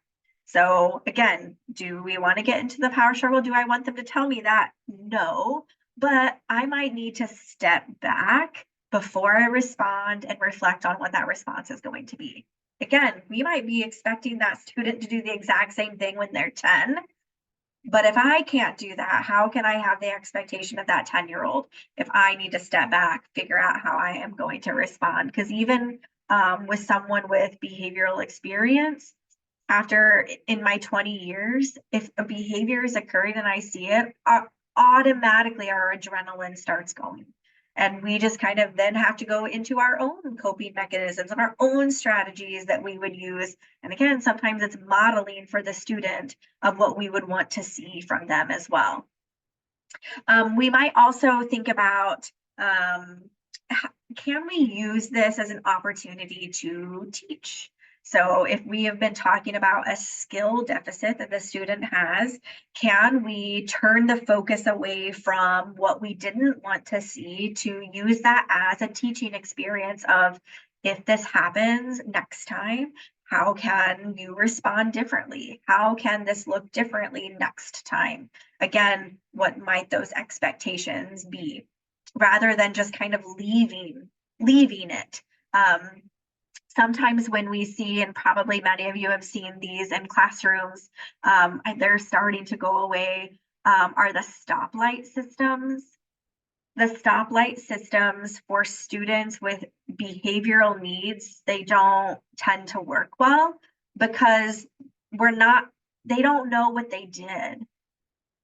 Speaker 2: So again, do we want to get into the power struggle? Do I want them to tell me that? No, but I might need to step back before I respond and reflect on what that response is going to be. Again, we might be expecting that student to do the exact same thing when they're 10. But if I can't do that, how can I have the expectation of that 10-year-old if I need to step back, figure out how I am going to respond? Because even with someone with behavioral experience, after in my 20 years, if a behavior is occurring and I see it, automatically our adrenaline starts going. And we just kind of then have to go into our own coping mechanisms and our own strategies that we would use. And again, sometimes it's modeling for the student of what we would want to see from them as well. We might also think about, can we use this as an opportunity to teach? So if we have been talking about a skill deficit that the student has, can we turn the focus away from what we didn't want to see to use that as a teaching experience of, if this happens next time, how can you respond differently? How can this look differently next time? Again, what might those expectations be? Rather than just kind of leaving it. Sometimes when we see, and probably many of you have seen these in classrooms, they're starting to go away, are the stoplight systems. The stoplight systems for students with behavioral needs, they don't tend to work well because they don't know what they did.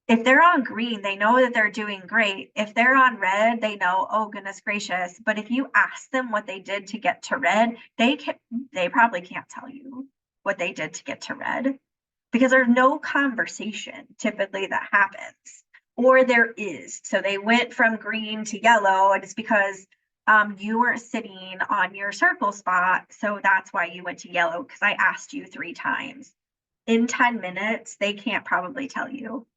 Speaker 2: If they're on green, they know that they're doing great. If they're on red, they know, oh goodness gracious. But if you ask them what they did to get to red, they probably can't tell you what they did to get to red, because there's no conversation typically that happens, or there is. So they went from green to yellow, and it's because you weren't sitting on your circle spot. So that's why you went to yellow, because I asked you 3 times. In 10 minutes, they can't probably tell you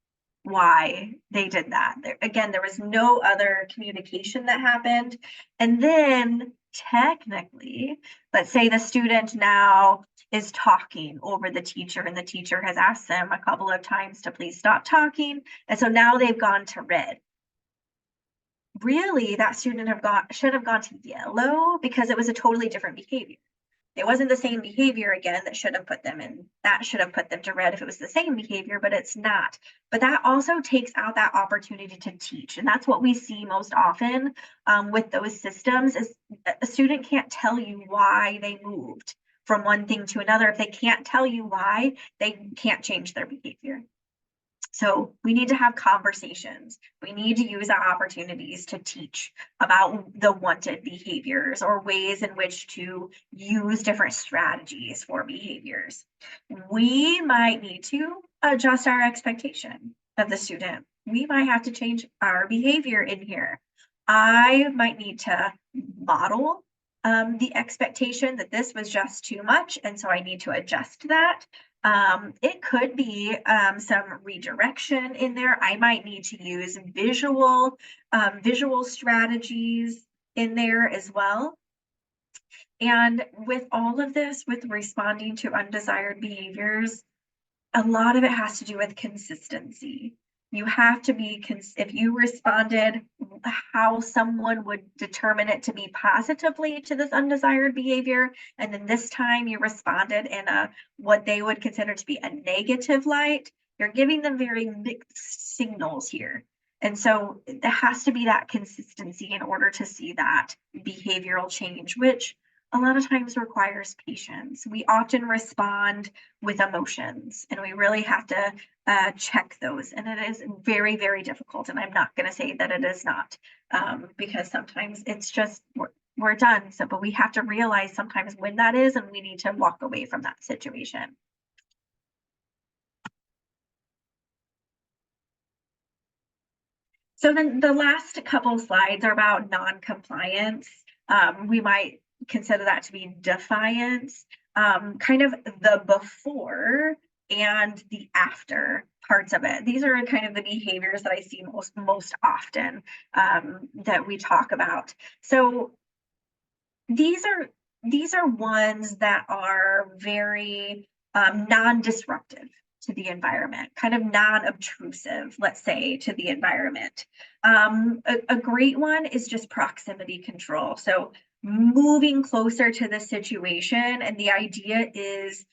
Speaker 2: why they did that. There was no other communication that happened. And then technically, let's say the student now is talking over the teacher, and the teacher has asked them a couple of times to please stop talking. And so now they've gone to red. Really, that student should have gone to yellow, because it was a totally different behavior. It wasn't the same behavior again that should have put them to red if it was the same behavior, but it's not. But that also takes out that opportunity to teach. And that's what we see most often with those systems, is a student can't tell you why they moved from one thing to another. If they can't tell you why, they can't change their behavior. So we need to have conversations. We need to use our opportunities to teach about the wanted behaviors or ways in which to use different strategies for behaviors. We might need to adjust our expectation of the student. We might have to change our behavior in here. I might need to model the expectation that this was just too much, and so I need to adjust that. It could be some redirection in there. I might need to use visual strategies in there as well. And with all of this, with responding to undesired behaviors, a lot of it has to do with consistency. You have to be, if you responded how someone would determine it to be positively to this undesired behavior, and then this time you responded in a what they would consider to be a negative light, you're giving them very mixed signals here. And so there has to be that consistency in order to see that behavioral change, which a lot of times requires patience. We often respond with emotions, and we really have to check those. And it is very, very difficult. And I'm not going to say that it is not, because sometimes it's just we're done. So, but we have to realize sometimes when that is, and we need to walk away from that situation. So then the last couple slides are about non-compliance. We might consider that to be defiance, kind of the before and the after parts of it. These are kind of the behaviors that I see most often that we talk about. So these are ones that are very non-disruptive to the environment, kind of non-obtrusive, let's say, to the environment. A great one is just proximity control. So moving closer to the situation, and the idea is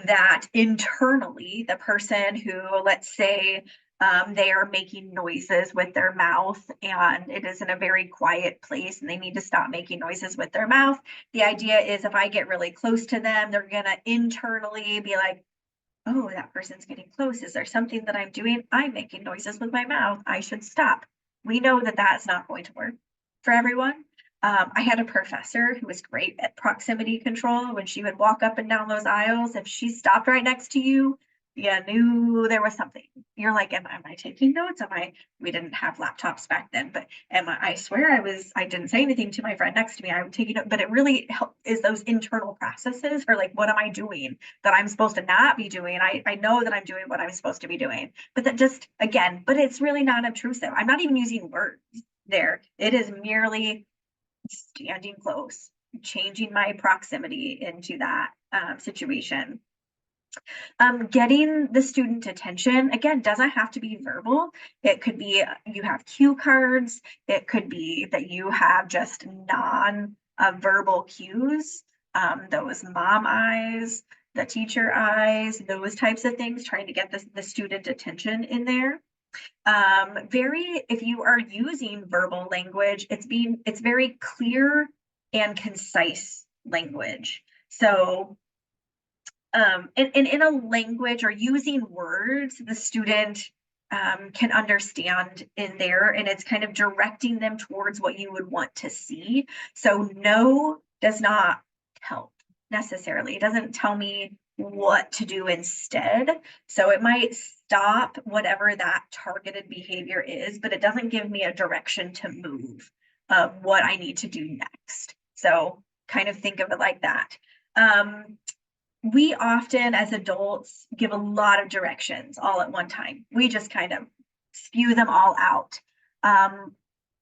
Speaker 2: that internally, the person who, let's say, they are making noises with their mouth and it is in a very quiet place and they need to stop making noises with their mouth. The idea is if I get really close to them, they're going to internally be like, oh, that person's getting close. Is there something that I'm doing? I'm making noises with my mouth. I should stop. We know that that's not going to work for everyone. I had a professor who was great at proximity control. When she would walk up and down those aisles, if she stopped right next to you, you knew there was something. You're like, am I taking notes? We didn't have laptops back then, but I swear I didn't say anything to my friend next to me. I'm taking it, but it really is those internal processes or like, what am I doing that I'm supposed to not be doing? I know that I'm doing what I'm supposed to be doing, but that just, again, but it's really not obtrusive. I'm not even using words there. It is merely standing close, changing my proximity into that situation. Getting the student attention, again, doesn't have to be verbal. It could be you have cue cards. It could be that you have just non-verbal cues, those mom eyes, the teacher eyes, those types of things, trying to get the student attention in there. If you are using verbal language, it's very clear and concise language. So in a language or using words, the student can understand in there, and it's kind of directing them towards what you would want to see. So no does not help necessarily. It doesn't tell me what to do instead. So it might stop whatever that targeted behavior is, but it doesn't give me a direction to move of what I need to do next. So kind of think of it like that. We often, as adults, give a lot of directions all at one time. We just kind of spew them all out.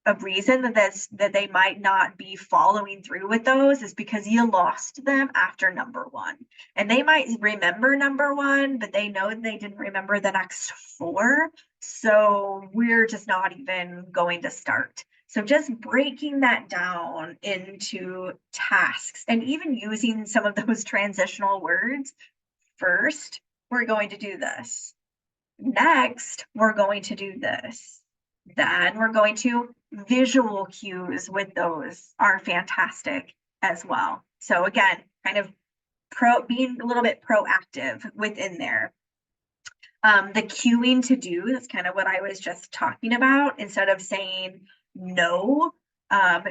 Speaker 2: A reason that they might not be following through with those is because you lost them after number one. And they might remember number one, but they know they didn't remember the next four. So we're just not even going to start. So just breaking that down into tasks and even using some of those transitional words. First, we're going to do this. Next, we're going to do this. Then we're going to visual cues with those are fantastic as well. So again, kind of being a little bit proactive within there. The cueing to do, that's kind of what I was just talking about. Instead of saying no,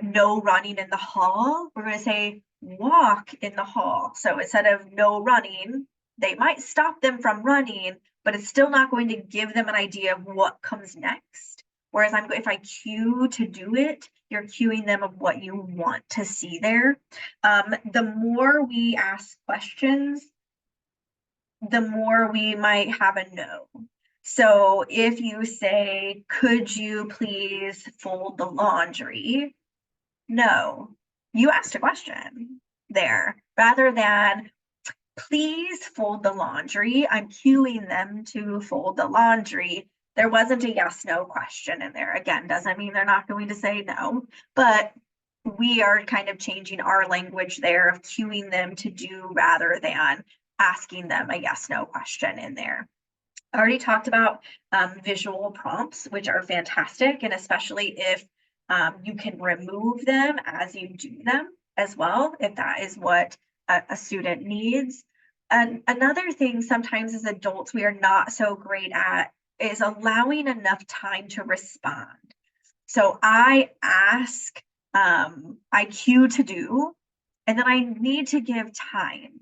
Speaker 2: no running in the hall, we're going to say walk in the hall. So instead of no running, they might stop them from running, but it's still not going to give them an idea of what comes next. Whereas if I cue to do it, you're cueing them of what you want to see there. The more we ask questions, the more we might have a no. So if you say, could you please fold the laundry? No, you asked a question there rather than please fold the laundry. I'm cueing them to fold the laundry. There wasn't a yes, no question in there. Again, doesn't mean they're not going to say no, but we are kind of changing our language there of cueing them to do rather than asking them a yes, no question in there. I already talked about visual prompts, which are fantastic, and especially if you can remove them as you do them as well, if that is what a student needs. And another thing sometimes as adults we are not so great at is allowing enough time to respond. So I ask, I cue to do, and then I need to give time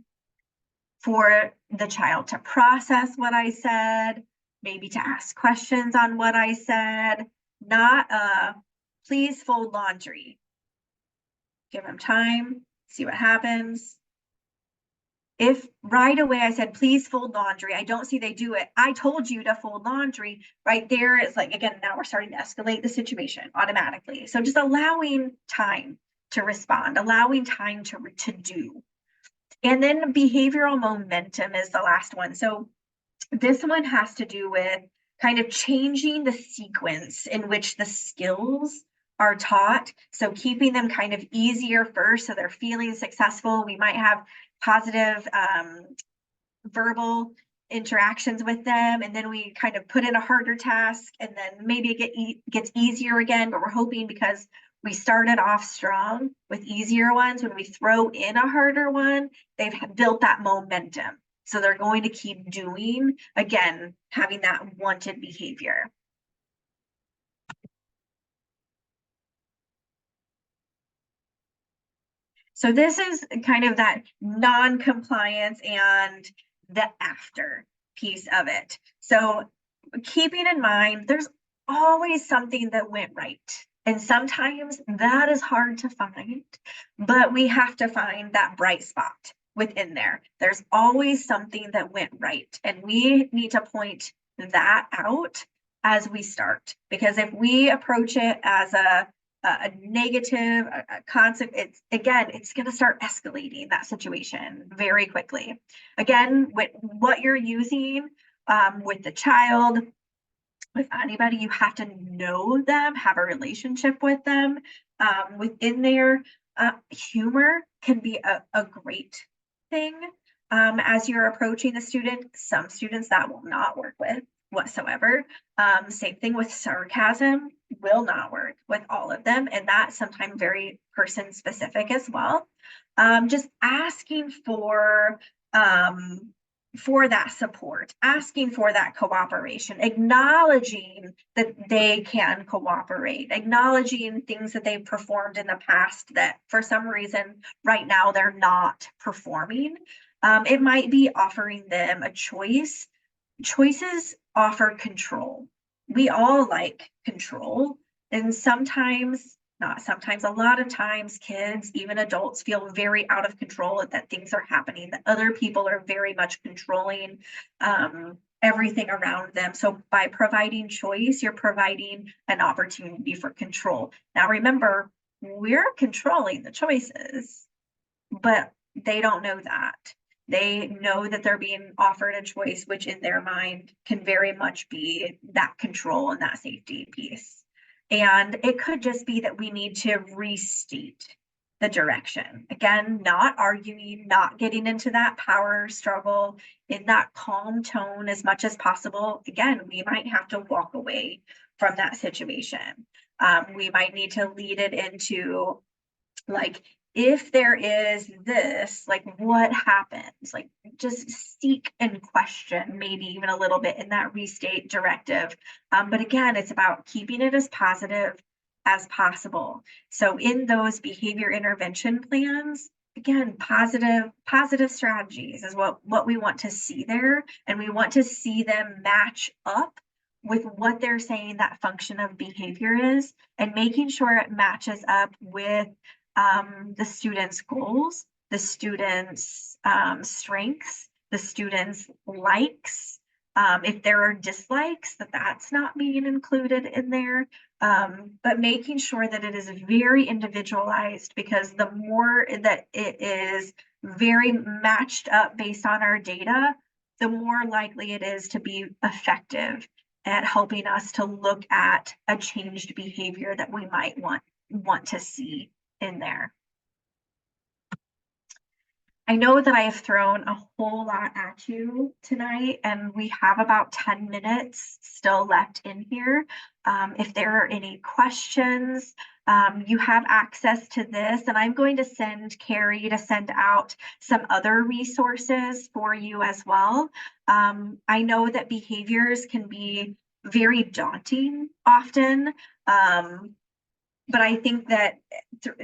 Speaker 2: for the child to process what I said, maybe to ask questions on what I said, not please fold laundry. Give them time, see what happens. If right away I said, please fold laundry, I don't see they do it. I told you to fold laundry. Right there, it's like, again, now we're starting to escalate the situation automatically. So just allowing time to respond, allowing time to do. And then behavioral momentum is the last one. So this one has to do with kind of changing the sequence in which the skills are taught. So keeping them kind of easier first so they're feeling successful. We might have positive verbal interactions with them, and then we kind of put in a harder task, and then maybe it gets easier again, but we're hoping because we started off strong with easier ones, when we throw in a harder one, they've built that momentum. So they're going to keep doing, again, having that wanted behavior. So this is kind of that non-compliance and the after piece of it. So keeping in mind, there's always something that went right. And sometimes that is hard to find, but we have to find that bright spot within there. There's always something that went right. And we need to point that out as we start. Because if we approach it as a negative concept, it's going to start escalating that situation very quickly. Again, with what you're using with the child, with anybody, you have to know them, have a relationship with them. Within their humor can be a great thing as you're approaching the student. Some students that will not work with whatsoever. Same thing with sarcasm, will not work with all of them, and that's sometimes very person specific as well. Just asking for that support, asking for that cooperation, acknowledging that they can cooperate, acknowledging things that they've performed in the past that for some reason right now they're not performing. It might be offering them a choice. Choices offer control. We all like control, and sometimes, not sometimes, a lot of times kids, even adults, feel very out of control that things are happening, that other people are very much controlling everything around them. So by providing choice, you're providing an opportunity for control. Now remember, we're controlling the choices, but they don't know that. They know that they're being offered a choice, which in their mind can very much be that control and that safety piece. And it could just be that we need to restate the direction. Again, not arguing, not getting into that power struggle, in that calm tone as much as possible. Again, we might have to walk away from that situation. We might need to lead it into, like, if there is this, like what happens? Like just seek and question, maybe even a little bit in that restate directive. But again, it's about keeping it as positive as possible. So in those behavior intervention plans, again, positive strategies is what we want to see there, and we want to see them match up with what they're saying that function of behavior is, and making sure it matches up with the students' goals, the students' strengths, the students' likes. If there are dislikes, that's not being included in there. But making sure that it is very individualized, because the more that it is very matched up based on our data, the more likely it is to be effective at helping us to look at a changed behavior that we might want to see in there. I know that I have thrown a whole lot at you tonight, and we have about 10 minutes still left in here. If there are any questions, you have access to this, and I'm going to send Carrie to send out some other resources for you as well. I know that behaviors can be very daunting often. But I think that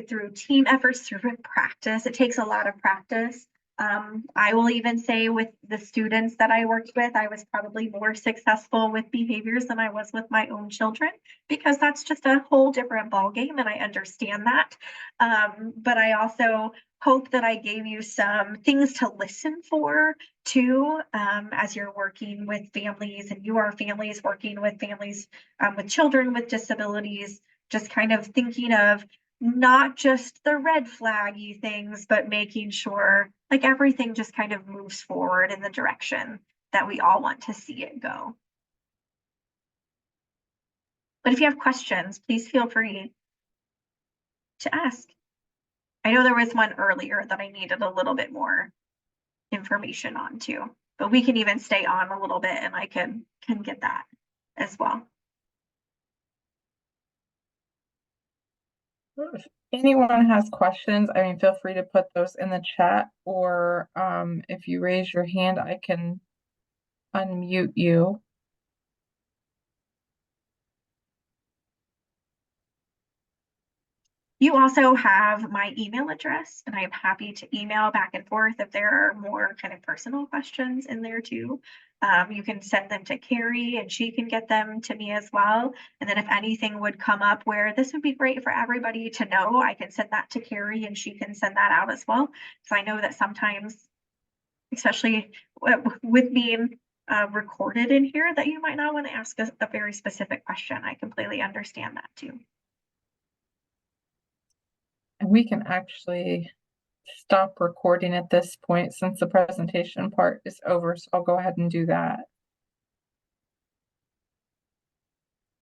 Speaker 2: through team efforts, through practice, it takes a lot of practice. I will even say with the students that I worked with, I was probably more successful with behaviors than I was with my own children, because that's just a whole different ballgame, and I understand that. But I also hope that I gave you some things to listen for too, as you're working with families, and you are families working with families with children with disabilities. Just kind of thinking of not just the red flaggy things, but making sure like everything just kind of moves forward in the direction that we all want to see it go. But if you have questions, please feel free to ask. I know there was one earlier that I needed a little bit more information on too, but we can even stay on a little bit and I can get that as well.
Speaker 1: If anyone has questions, I mean, feel free to put those in the chat, or if you raise your hand, I can unmute you.
Speaker 2: You also have my email address, and I'm happy to email back and forth if there are more kind of personal questions in there too. You can send them to Carrie and she can get them to me as well. And then if anything would come up where this would be great for everybody to know, I can send that to Carrie and she can send that out as well. So I know that sometimes, especially with being recorded in here, that you might not want to ask a very specific question. I completely understand that too.
Speaker 1: And we can actually stop recording at this point since the presentation part is over. So I'll go ahead and do that.